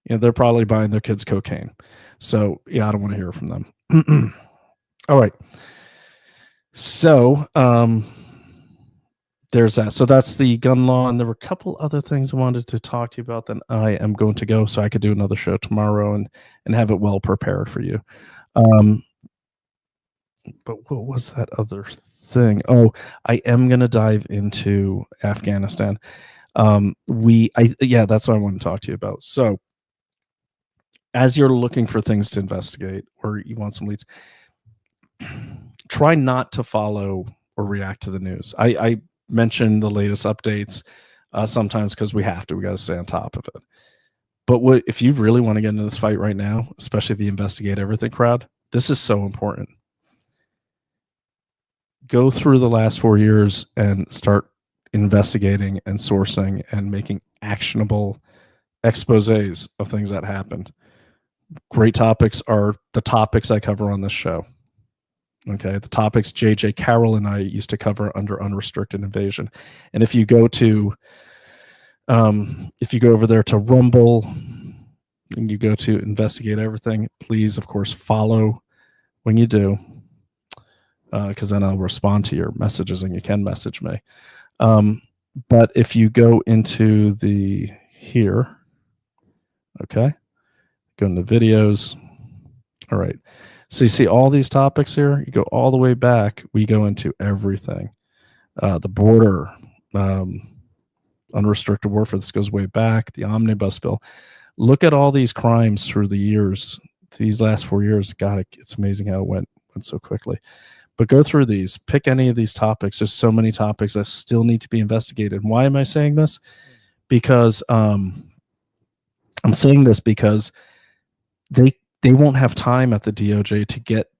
They're probably buying their kids cocaine. So, yeah, I don't want to hear from them. All right. So, there's that. So that's the gun law. And there were a couple other things I wanted to talk to you about. Then I am going to go so I could do another show tomorrow and have it well prepared for you. But what was that other thing? Oh, I am going to dive into Afghanistan. That's what I want to talk to you about. So as you're looking for things to investigate or you want some leads, try not to follow or react to the news. I mention the latest updates sometimes because we have to. We got to stay on top of it. But what if you really want to get into this fight right now, especially the investigate everything crowd? This is so important. Go through the last 4 years and start investigating and sourcing and making actionable exposés of things that happened. Great topics are the topics I cover on this show. Okay, the topics JJ Carroll and I used to cover under unrestricted invasion. And if you go over there to Rumble and you go to investigate everything, please, of course, follow when you do, because then I'll respond to your messages and you can message me. But if you go into the here, okay, go into videos. All right. So you see all these topics here. You go all the way back. We go into everything. The border, unrestricted warfare. This goes way back. The omnibus bill. Look at all these crimes through the years. These last 4 years. God, it's amazing how it went so quickly. But go through these. Pick any of these topics. There's so many topics that still need to be investigated. Why am I saying this? Because I'm saying this because they won't have time at the DOJ to get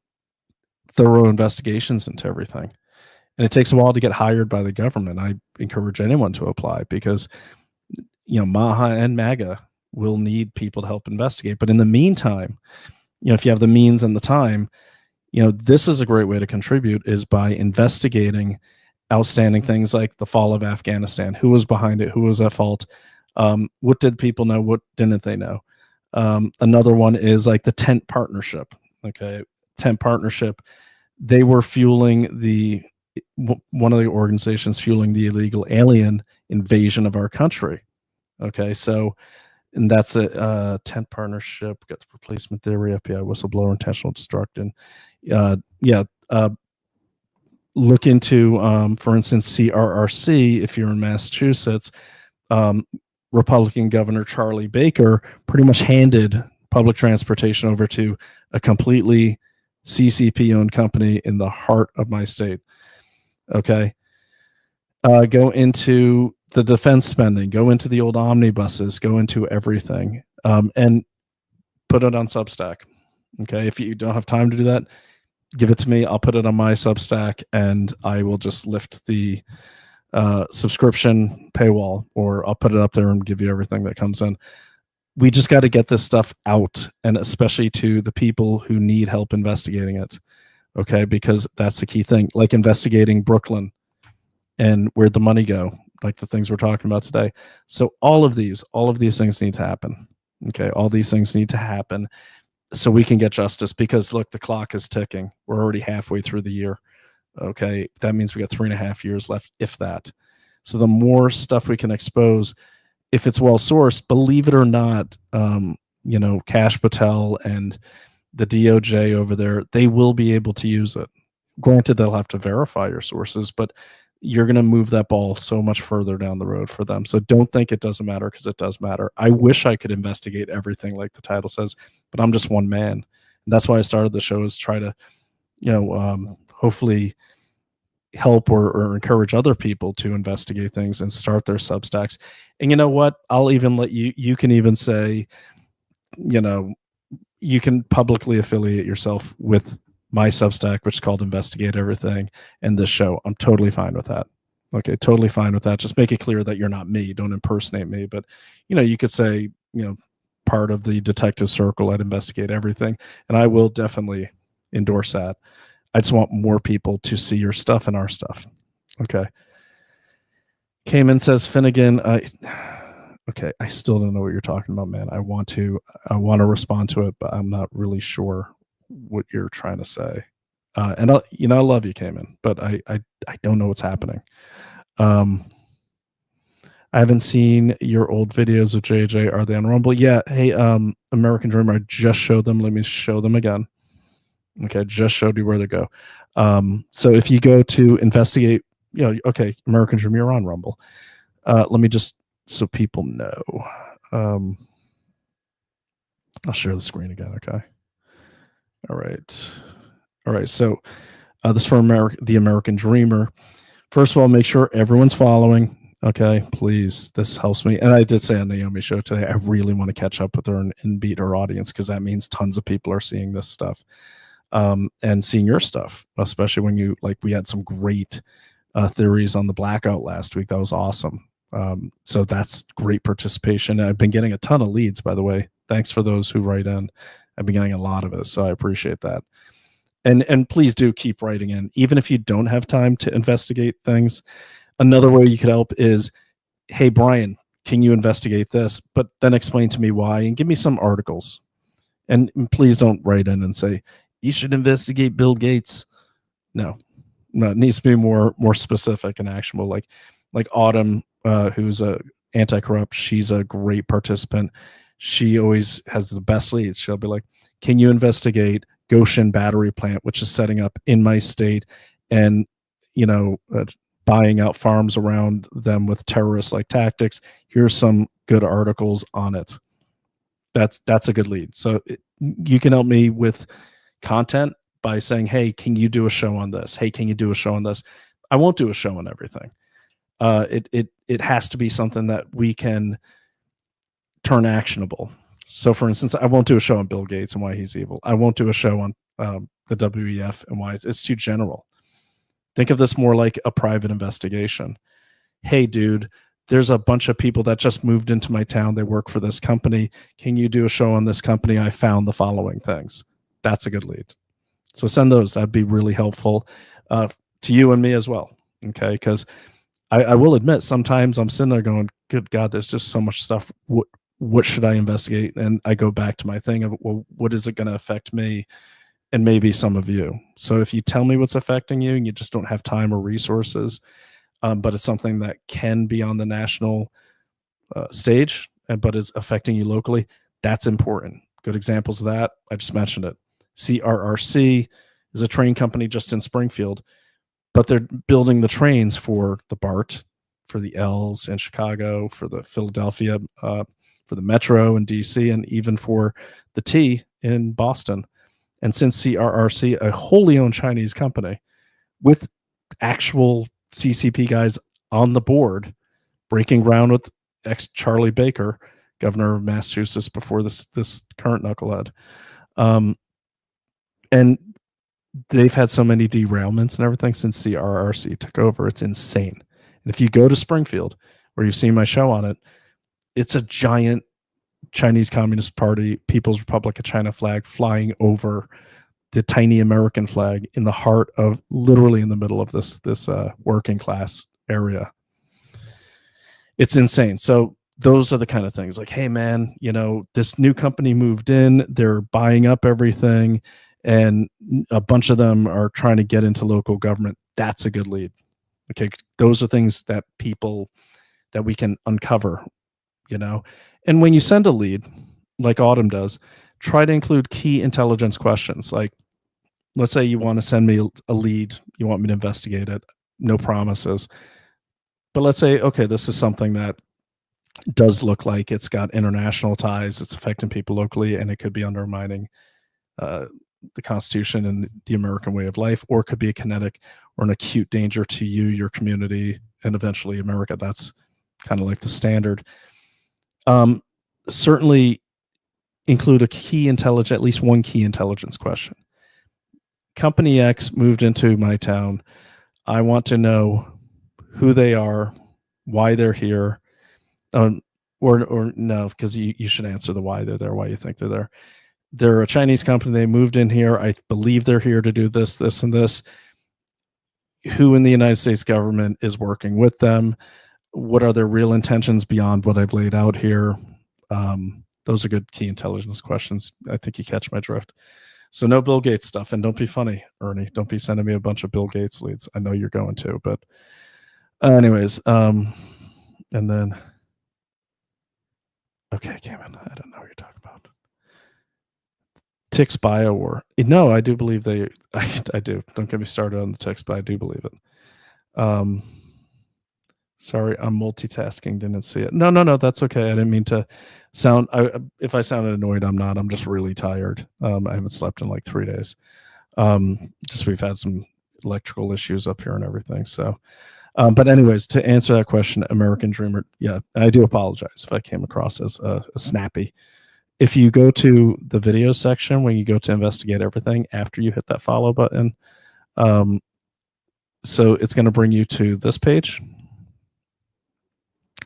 thorough investigations into everything. And it takes a while to get hired by the government. I encourage anyone to apply because, MAHA and MAGA will need people to help investigate. But in the meantime, if you have the means and the time, this is a great way to contribute is by investigating outstanding things like the fall of Afghanistan. Who was behind it? Who was at fault? What did people know? What didn't they know? Another one is like the Tent Partnership. Okay, Tent Partnership. They were fueling one of the organizations fueling the illegal alien invasion of our country. Okay, so, and that's a Tent Partnership. Got the replacement theory, FBI, whistleblower, intentional destruction. Look into, for instance, CRRC. If you're in Massachusetts. Republican Governor Charlie Baker pretty much handed public transportation over to a completely CCP-owned company in the heart of my state. Okay. Go into the defense spending, go into the old omnibuses, go into everything, and put it on Substack. Okay. If you don't have time to do that, give it to me. I'll put it on my Substack and I will just lift the subscription paywall, or I'll put it up there and give you everything that comes in. We just got to get this stuff out, and especially to the people who need help investigating it. Okay, because that's the key thing, like investigating Brooklyn and where'd the money go, like the things we're talking about today. So all of these things need to happen. Okay, all these things need to happen so we can get justice, because look, the clock is ticking. We're already halfway through the year. Okay, that means we got 3.5 years left, if that. So the more stuff we can expose, if it's well sourced, believe it or not, Kash Patel and the DOJ over there, they will be able to use it. Granted, they'll have to verify your sources, but you're going to move that ball so much further down the road for them. So don't think it doesn't matter, because it does matter. I wish I could investigate everything like the title says, but I'm just one man. And that's why I started the show, is try to, hopefully help or encourage other people to investigate things and start their Substacks. And you know what? I'll even let you can even say, you can publicly affiliate yourself with my Substack, which is called Investigate Everything, and this show. I'm totally fine with that. Okay, totally fine with that. Just make it clear that you're not me. Don't impersonate me. But, you could say, part of the detective circle at Investigate Everything, and I will definitely endorse that. I just want more people to see your stuff and our stuff. Okay. Cayman says, Finnegan, I still don't know what you're talking about, man. I want to respond to it, but I'm not really sure what you're trying to say. And I love you, Cayman, but I don't know what's happening. I haven't seen your old videos of JJ. Are they on Rumble? Yeah. Hey, American Dreamer, I just showed them. Let me show them again. Okay, just showed you where to go. So if you go to investigate, American Dream, you're on Rumble. Let me just, so people know. I'll share the screen again, okay? All right. So This is for the American Dreamer. First of all, make sure everyone's following. Okay, please. This helps me. And I did say on Naomi's show today, I really want to catch up with her and beat her audience, because that means tons of people are seeing this stuff and seeing your stuff, especially when we had some great theories on the blackout last week. That was awesome. So that's great participation. I've been getting a ton of leads, by the way. Thanks for those who write in. I've been getting a lot of it, so I appreciate that. And please do keep writing in, even if you don't have time to investigate things. Another way you could help is, hey, Brian, can you investigate this? But then explain to me why and give me some articles. And please don't write in and say, you should investigate Bill Gates. No, it needs to be more specific and actionable. Like Autumn, who's a anti-corrupt, she's a great participant. She always has the best leads. She'll be like, can you investigate Goshen battery plant, which is setting up in my state, and buying out farms around them with terrorist-like tactics? Here's some good articles on it. That's a good lead. So you can help me with content by saying, hey, can you do a show on this? Hey, can you do a show on this? I won't do a show on everything. It has to be something that we can turn actionable. So, for instance, I won't do a show on Bill Gates and why he's evil. I won't do a show on the WEF and why it's too general. Think of this more like a private investigation. Hey, dude, there's a bunch of people that just moved into my town. They work for this company. Can you do a show on this company? I found the following things. That's a good lead. So send those. That'd be really helpful to you and me as well. Okay, because I will admit, sometimes I'm sitting there going, good God, there's just so much stuff. What should I investigate? And I go back to my thing of, well, what is it going to affect me and maybe some of you? So if you tell me what's affecting you and you just don't have time or resources, but it's something that can be on the national stage, but is affecting you locally, that's important. Good examples of that, I just mentioned it. CRRC is a train company just in Springfield, but they're building the trains for the BART, for the L's in Chicago, for the Philadelphia, for the Metro in DC, and even for the T in Boston. And since CRRC, a wholly owned Chinese company with actual CCP guys on the board, breaking ground with ex-Charlie Baker, governor of Massachusetts before this current knucklehead. And they've had so many derailments and everything since CRRC took over. It's insane. And if you go to Springfield, where you've seen my show on it, it's a giant Chinese Communist Party, People's Republic of China flag flying over the tiny American flag in the heart of, literally in the middle of this working class area. It's insane. So those are the kind of things like, hey man, this new company moved in, they're buying up everything, and a bunch of them are trying to get into local government. That's a good lead. Okay, those are things that we can uncover, And when you send a lead, like Autumn does, try to include key intelligence questions. Like, let's say you want to send me a lead, you want me to investigate it, no promises. But let's say, okay, this is something that does look like it's got international ties, it's affecting people locally, and it could be undermining the Constitution and the American way of life, or it could be a kinetic or an acute danger to you, your community, and eventually America. That's kind of like the standard. Certainly include at least one key intelligence question. Company X moved into my town. I want to know who they are, why they're here, or no, because you should answer the why they're there, why you think they're there. They're a Chinese company. They moved in here. I believe they're here to do this, this, and this. Who in the United States government is working with them? What are their real intentions beyond what I've laid out here? Those are good key intelligence questions. I think you catch my drift. So no Bill Gates stuff, and don't be funny, Ernie. Don't be sending me a bunch of Bill Gates leads. I know you're going to, but anyways, and then, okay, Cameron, I don't know what you're talking about. Ticks Bio War. No, I do believe I do. Don't get me started on the ticks, but I do believe it. Sorry, I'm multitasking. Didn't see it. No, that's okay. I didn't mean to sound. If I sounded annoyed, I'm not. I'm just really tired. I haven't slept in like 3 days. Just we've had some electrical issues up here and everything. So, but anyways, to answer that question, American Dreamer, yeah, I do apologize if I came across as a snappy. If you go to the video section, when you go to investigate everything, after you hit that follow button, so it's going to bring you to this page.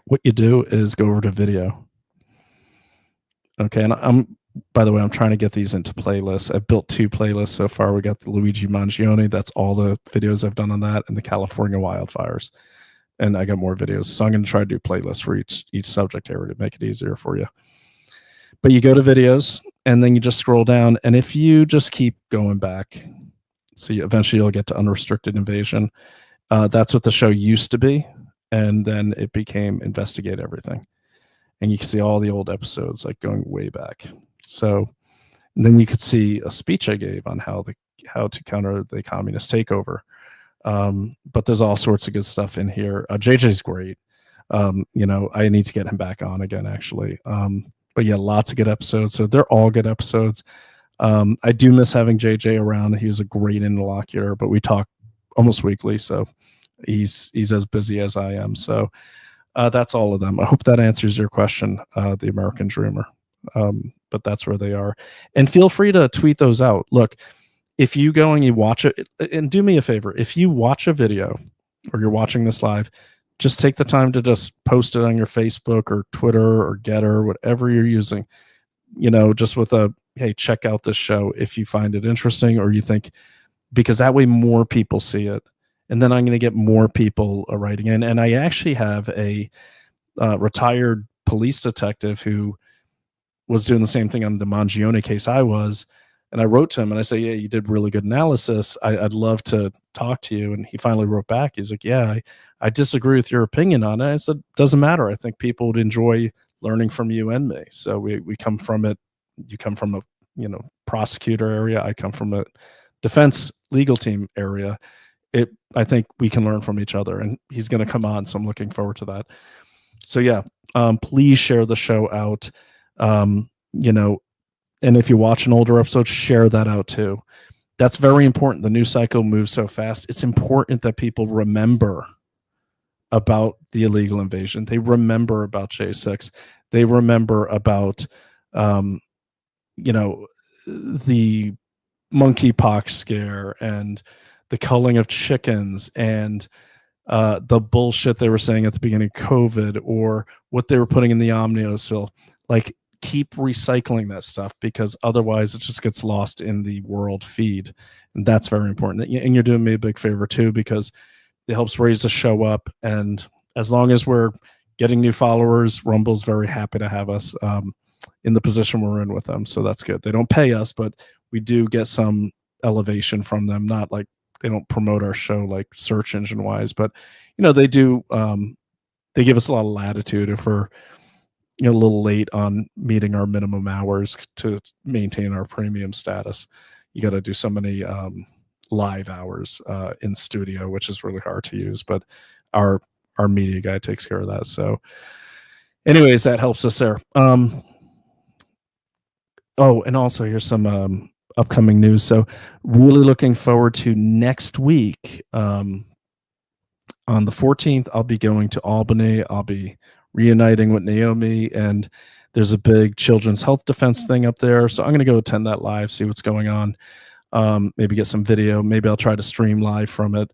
What you do is go over to video. Okay, and by the way, I'm trying to get these into playlists. I've built 2 playlists so far. We got the Luigi Mangione. That's all the videos I've done on that, and the California wildfires. And I got more videos. So I'm going to try to do playlists for each subject area to make it easier for you. But you go to videos, and then you just scroll down. And if you just keep going back, so eventually you'll get to Unrestricted Invasion. That's what the show used to be. And then it became Investigate Everything. And you can see all the old episodes, like going way back. So then you could see a speech I gave on how to counter the communist takeover. But there's all sorts of good stuff in here. JJ's great. I need to get him back on again, actually. But yeah, lots of good episodes. So they're all good episodes. I do miss having JJ around. He was a great interlocutor, but we talk almost weekly. So he's as busy as I am. So that's all of them. I hope that answers your question, the American Dreamer. But that's where they are. And feel free to tweet those out. Look, if you go and you watch it, and do me a favor, if you watch a video or you're watching this live, just take the time to just post it on your Facebook or Twitter or Getter, whatever you're using, just with hey, check out this show if you find it interesting or you think, because that way more people see it. And then I'm going to get more people writing in. And I actually have a retired police detective who was doing the same thing on the Mangione case I was. And I wrote to him and I say, yeah, you did really good analysis. I'd love to talk to you. And he finally wrote back. He's like, yeah, I disagree with your opinion on it. I said, doesn't matter. I think people would enjoy learning from you and me. So we come from it. You come from a prosecutor area. I come from a defense legal team area. I think we can learn from each other, and he's going to come on. So I'm looking forward to that. So yeah, please share the show out. And if you watch an older episode, share that out too. That's very important. The news cycle moves so fast. It's important that people remember about the illegal invasion. They remember about J6. They remember about, the monkeypox scare and the culling of chickens and the bullshit they were saying at the beginning of COVID, or what they were putting in the omniosil. Like, keep recycling that stuff, because otherwise it just gets lost in the world feed. And that's very important. And you're doing me a big favor too, because it helps raise the show up. And as long as we're getting new followers, Rumble's very happy to have us in the position we're in with them. So that's good. They don't pay us, but we do get some elevation from them. Not like they don't promote our show like search engine wise, but they do. They give us a lot of latitude if we're a little late on meeting our minimum hours to maintain our premium status. You got to do so many live hours in studio, which is really hard to use, but our media guy takes care of that. So anyways, that helps us there. And also here's some upcoming news. So really looking forward to next week. On the 14th, I'll be going to Albany. I'll be reuniting with Naomi, and there's a big children's health defense thing up there. So I'm going to go attend that live, see what's going on. Maybe get some video. Maybe I'll try to stream live from it.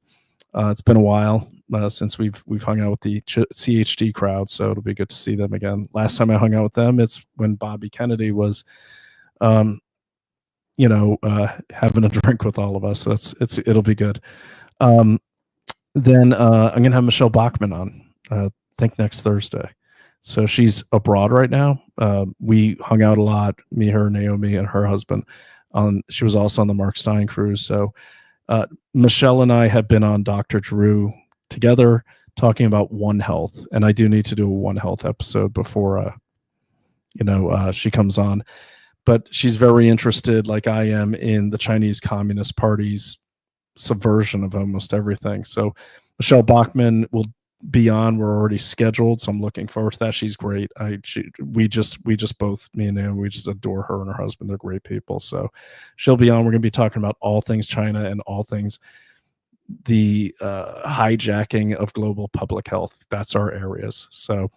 It's been a while since we've hung out with the CHD crowd, so it'll be good to see them again. Last time I hung out with them, it's when Bobby Kennedy was, having a drink with all of us. So it'll be good. Then I'm gonna have Michelle Bachman on. I think next Thursday. So she's abroad right now. We hung out a lot, me, her, Naomi, and her husband. She was also on the Mark Stein cruise. So Michelle and I have been on Dr. Drew together talking about One Health, and I do need to do a One Health episode before she comes on. But she's very interested, like I am, in the Chinese Communist Party's subversion of almost everything. So Michelle Bachman will be on. We're already scheduled, so I'm looking forward to that. She's great. We just both, me and Naomi, we just adore her and her husband. They're great people. So she'll be on. We're going to be talking about all things China and all things the hijacking of global public health. That's our areas. So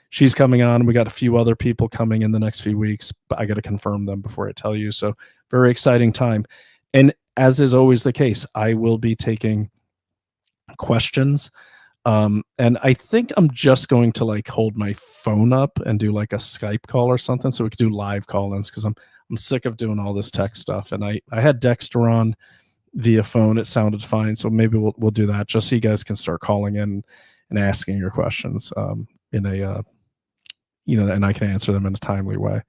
she's coming on. We got a few other people coming in the next few weeks, but I got to confirm them before I tell you. So very exciting time. And as is always the case, I will be taking questions. And I think I'm just going to like hold my phone up and do like a Skype call or something, so we could do live call-ins, because I'm sick of doing all this tech stuff. And I had Dexter on via phone. It sounded fine, so maybe we'll do that, just so you guys can start calling in and asking your questions in a and I can answer them in a timely way.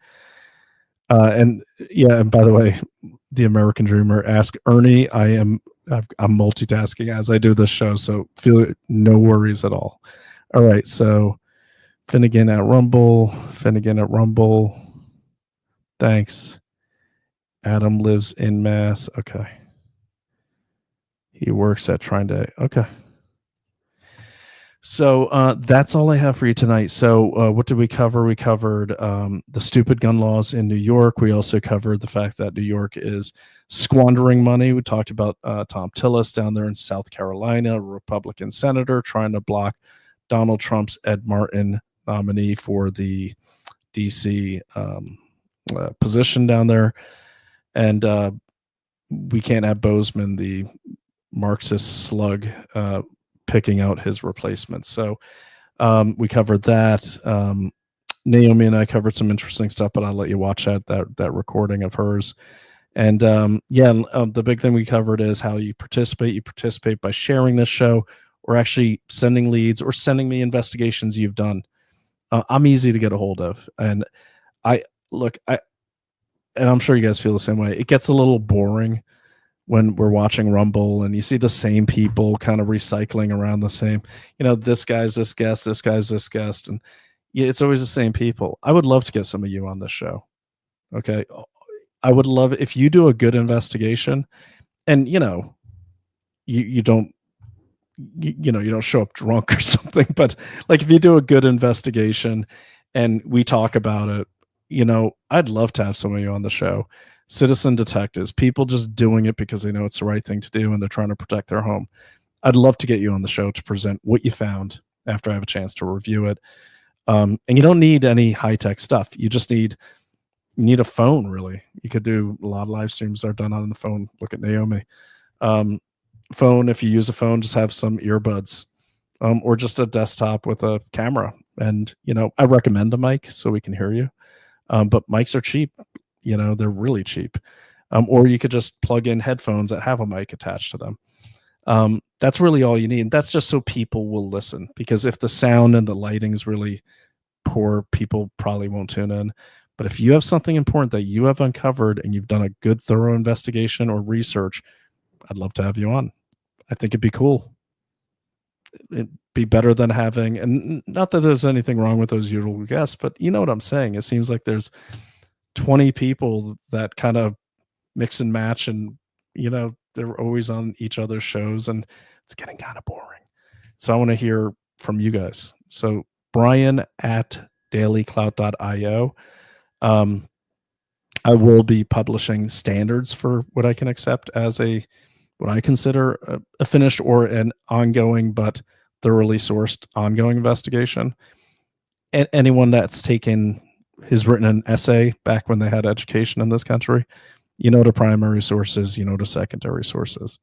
And by the way, the American Dreamer, ask Ernie. I'm multitasking as I do this show, so feel no worries at all. All right, so Finnegan at Rumble. Thanks. Adam lives in Mass. Okay. He works at Trying to. Okay. So that's all I have for you tonight. So what did we cover? We covered the stupid gun laws in New York. We also covered the fact that New York is squandering money. We talked about Tom Tillis down there in South Carolina, a Republican senator trying to block Donald Trump's Ed Martin nominee for the DC position down there. And we can't have Bozeman, the Marxist slug, picking out his replacement. So we covered that. Naomi and I covered some interesting stuff, but I'll let you watch that recording of hers. And the big thing we covered is how you participate. You participate by sharing this show, or actually sending leads, or sending me investigations you've done. I'm easy to get a hold of, and I'm sure you guys feel the same way. It gets a little boring when we're watching Rumble and you see the same people kind of recycling around the same, this guy's this guest, this guy's this guest. And it's always the same people. I would love to get some of you on this show. Okay. I would love it if you do a good investigation, and, you don't, you don't show up drunk or something, but like if you do a good investigation and we talk about it, I'd love to have some of you on the show. Citizen detectives, people just doing it because they know it's the right thing to do and they're trying to protect their home. I'd love to get you on the show to present what you found after I have a chance to review it. And you don't need any high-tech stuff. You just need a phone, really. You could do a lot of live streams are done on the phone. Look at Naomi. Phone, if you use a phone, just have some earbuds, or just a desktop with a camera. And, I recommend a mic so we can hear you. But mics are cheap. They're really cheap. Or you could just plug in headphones that have a mic attached to them. That's really all you need. That's just so people will listen, because if the sound and the lighting is really poor, people probably won't tune in. But if you have something important that you have uncovered and you've done a good, thorough investigation or research, I'd love to have you on. I think it'd be cool. It'd be better than having, and not that there's anything wrong with those usual guests, but you know what I'm saying. It seems like there's 20 people that kind of mix and match, and they're always on each other's shows, and it's getting kind of boring. So I want to hear from you guys. So Brian at dailyclout.io. I will be publishing standards for what I can accept as what I consider a finished or an ongoing but thoroughly sourced ongoing investigation. And anyone that's has written an essay back when they had education in this country, the primary sources, the secondary sources,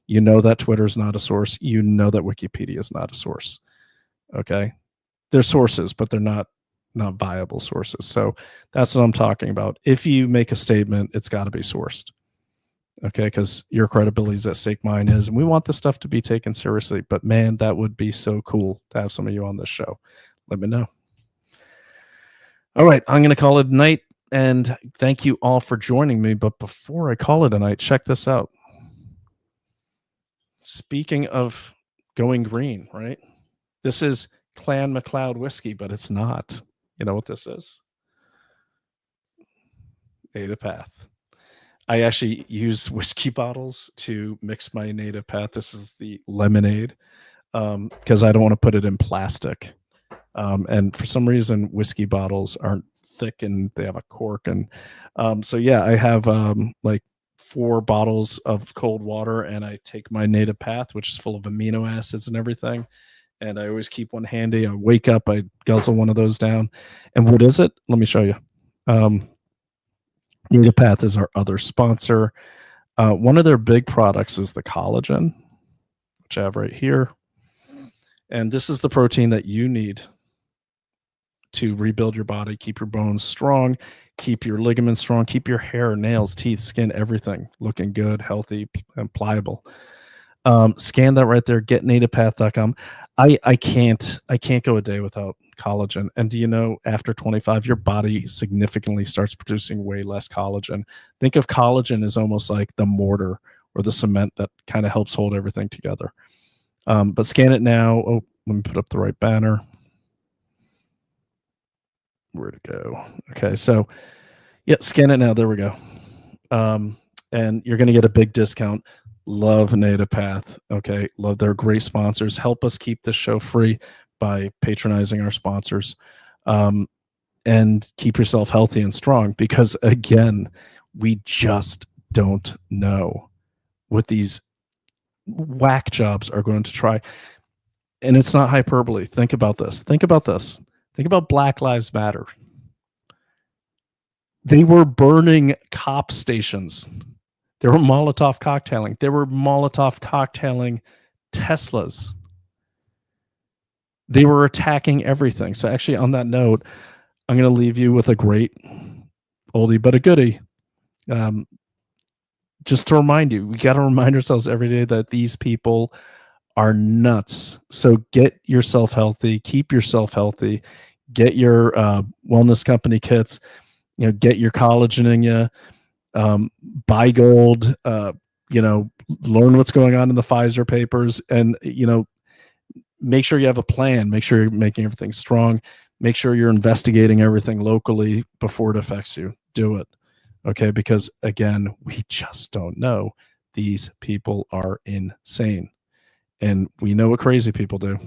that Twitter's not a source, that Wikipedia is not a source. Okay. They're sources, but they're not viable sources. So that's what I'm talking about. If you make a statement, it's got to be sourced. Okay. Because your credibility is at stake, mine is, and we want this stuff to be taken seriously. But man, that would be so cool to have some of you on this show. Let me know. All right, I'm going to call it a night, and thank you all for joining me. But before I call it a night, check this out. Speaking of going green, right? This is Clan MacLeod whiskey, but it's not. You know what this is? Native Path. I actually use whiskey bottles to mix my Native Path. This is the lemonade, because I don't want to put it in plastic. And for some reason, whiskey bottles aren't thick and they have a cork. And I have like 4 bottles of cold water, and I take my native path, which is full of amino acids and everything. And I always keep one handy. I wake up, I guzzle one of those down. And what is it? Let me show you. Native Path is our other sponsor. One of their big products is the collagen, which I have right here. And this is the protein that you need to rebuild your body, keep your bones strong, keep your ligaments strong, keep your hair, nails, teeth, skin, everything looking good, healthy, and pliable. Scan that right there, getnativepath.com. I can't go a day without collagen. And do you know, after 25, your body significantly starts producing way less collagen. Think of collagen as almost like the mortar or the cement that kind of helps hold everything together. But scan it now. Oh, let me put up the right banner. Where'd it go? Okay, so yeah, scan it now. There we go. And you're going to get a big discount. Love Native Path. Okay, love, they're great sponsors. Help us keep this show free by patronizing our sponsors. And keep yourself healthy and strong, because again, we just don't know what these whack jobs are going to try. And it's not hyperbole. Think about this. Think about this. Think about Black Lives Matter. They were burning cop stations. They were Molotov cocktailing. They were Molotov cocktailing Teslas. They were attacking everything. So actually, on that note, I'm going to leave you with a great oldie but a goodie. Just to remind you, we got to remind ourselves every day that these people are nuts. So get yourself healthy, keep yourself healthy, get your wellness company kits, get your collagen in you, buy gold, learn what's going on in the Pfizer papers, and, make sure you have a plan, make sure you're making everything strong, make sure you're investigating everything locally before it affects you. Do it. Okay. Because again, we just don't know. These people are insane. And we know what crazy people do.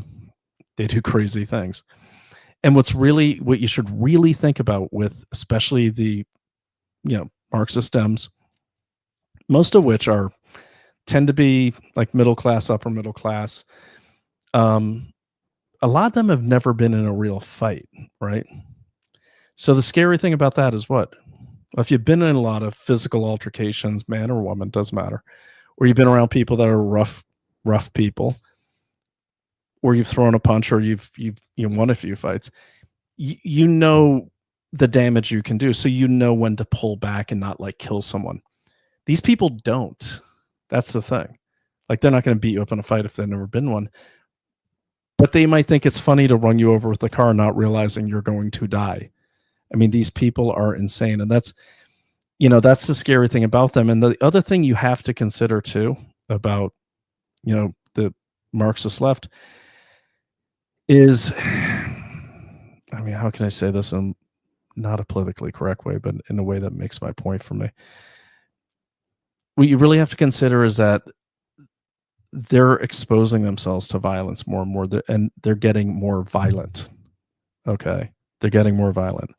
They do crazy things. And what you should really think about with, especially the, Marxist Dems, most of which tend to be like middle class, upper middle class. A lot of them have never been in a real fight, right? So the scary thing about that is what? If you've been in a lot of physical altercations, man or woman, doesn't matter, or you've been around people that are rough people, or you've thrown a punch, or you've won a few fights, you know the damage you can do. So you know when to pull back and not like kill someone. These people don't. That's the thing. Like, they're not going to beat you up in a fight if they've never been one. But they might think it's funny to run you over with a car, not realizing you're going to die. I mean, these people are insane. And that's the scary thing about them. And the other thing you have to consider too about, the Marxist left is, I mean, how can I say this in not a politically correct way, but in a way that makes my point for me? What you really have to consider is that they're exposing themselves to violence more and more, and they're getting more violent. Okay. They're getting more violent.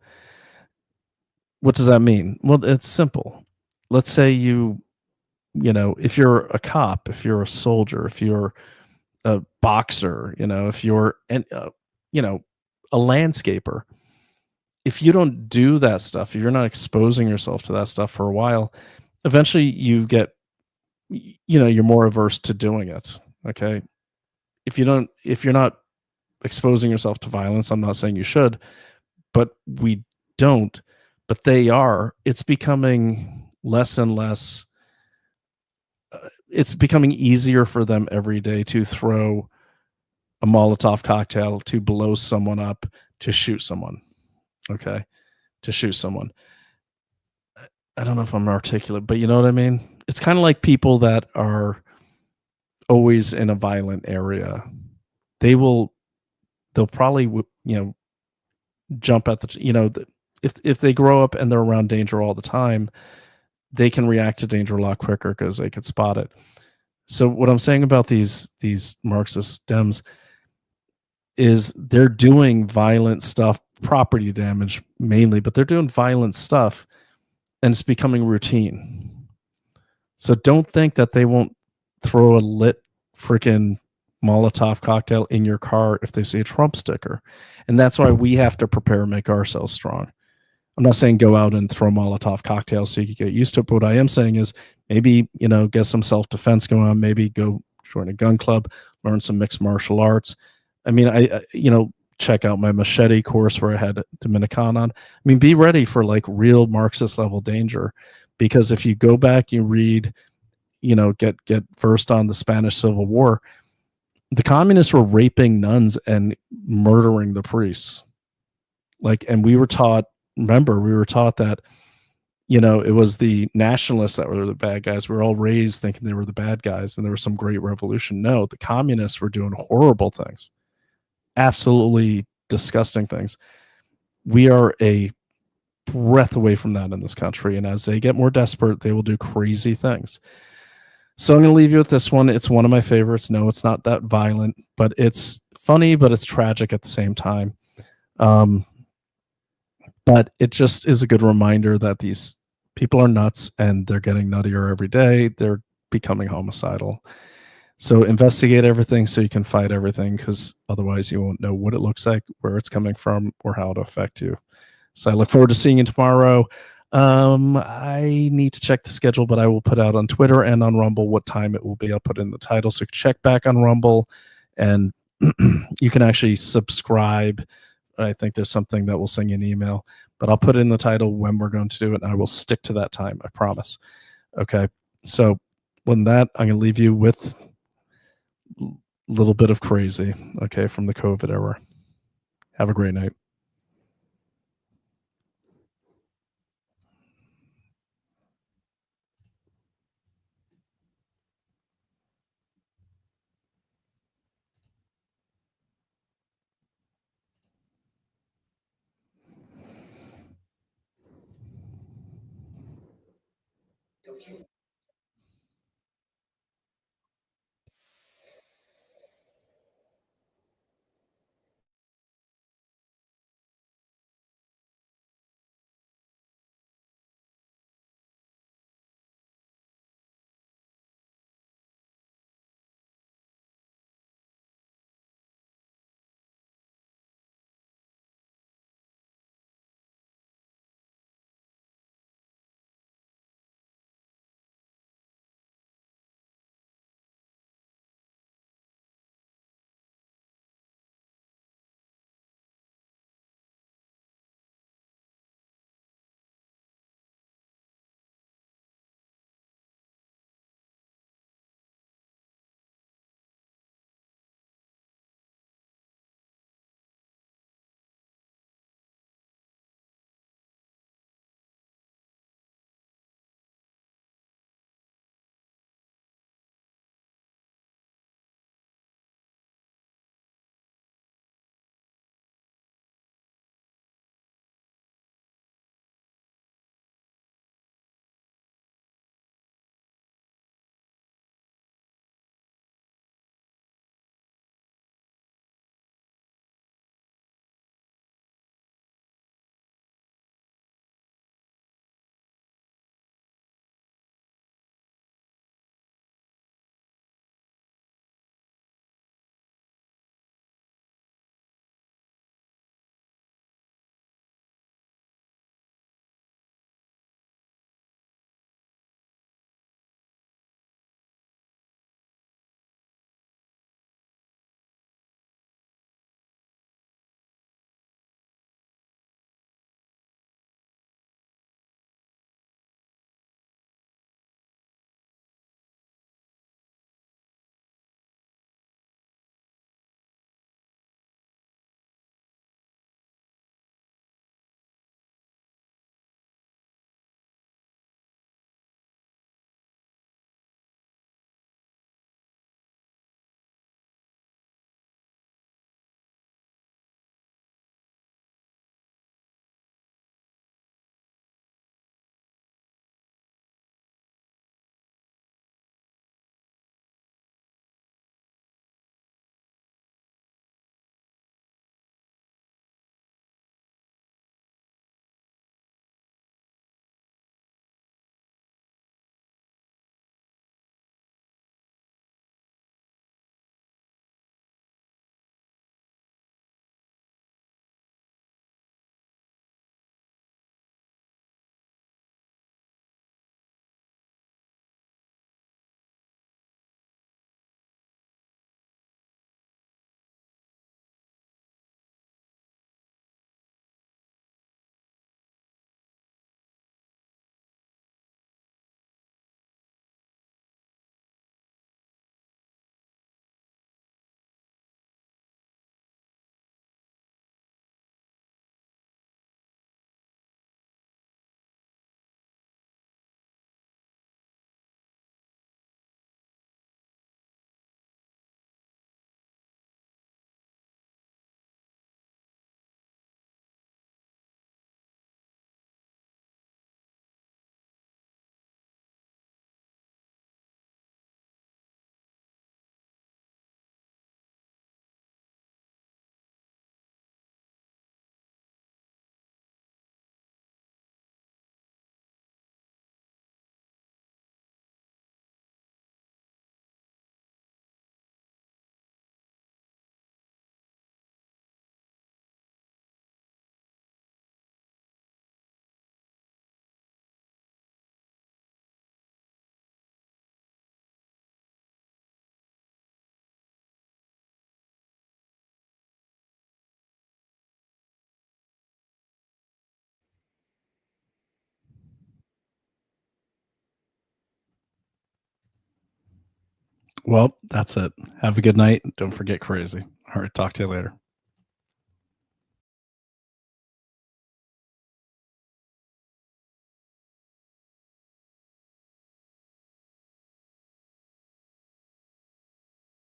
What does that mean? Well, it's simple. Let's say if you're a cop, if you're a soldier, if you're a boxer, if you're a landscaper, if you don't do that stuff, if you're not exposing yourself to that stuff for a while, eventually you get, you're more averse to doing it. Okay. If you're not exposing yourself to violence, I'm not saying you should, but we don't, but they are. It's becoming less and less. It's becoming easier for them every day to throw a Molotov cocktail, to blow someone up, to shoot someone. Okay. To shoot someone. I don't know if I'm articulate, but you know what I mean? It's kind of like people that are always in a violent area. They'll probably, jump at the, if they grow up and they're around danger all the time, they can react to danger a lot quicker because they can spot it. So what I'm saying about these Marxist Dems is they're doing violent stuff, property damage mainly, but they're doing violent stuff, and it's becoming routine. So don't think that they won't throw a lit freaking Molotov cocktail in your car if they see a Trump sticker. And that's why we have to prepare and make ourselves strong. I'm not saying go out and throw Molotov cocktails so you can get used to it. But what I am saying is maybe, get some self-defense going on, maybe go join a gun club, learn some mixed martial arts. I mean, check out my machete course where I had Dominican on. I mean, be ready for like real Marxist level danger, because if you go back, you read, get versed on the Spanish Civil War, the communists were raping nuns and murdering the priests. And we were taught that, it was the nationalists that were the bad guys. We were all raised thinking they were the bad guys and there was some great revolution. No, the communists were doing horrible things, absolutely disgusting things. We are a breath away from that in this country. And as they get more desperate, they will do crazy things. So I'm going to leave you with this one. It's one of my favorites. No, it's not that violent, but it's funny, but it's tragic at the same time. But it just is a good reminder that these people are nuts and they're getting nuttier every day. They're becoming homicidal. So investigate everything so you can fight everything, because otherwise you won't know what it looks like, where it's coming from, or how it'll affect you. So I look forward to seeing you tomorrow. I need to check the schedule, but I will put out on Twitter and on Rumble what time it will be. I'll put in the title, so check back on Rumble, and you can actually subscribe. I think there's something that will send you an email, but I'll put in the title when we're going to do it, and I will stick to that time. I promise. Okay. So with that, I'm going to leave you with a little bit of crazy, okay, from the COVID era. Have a great night. Well, that's it. Have a good night. Don't forget crazy. All right. Talk to you later.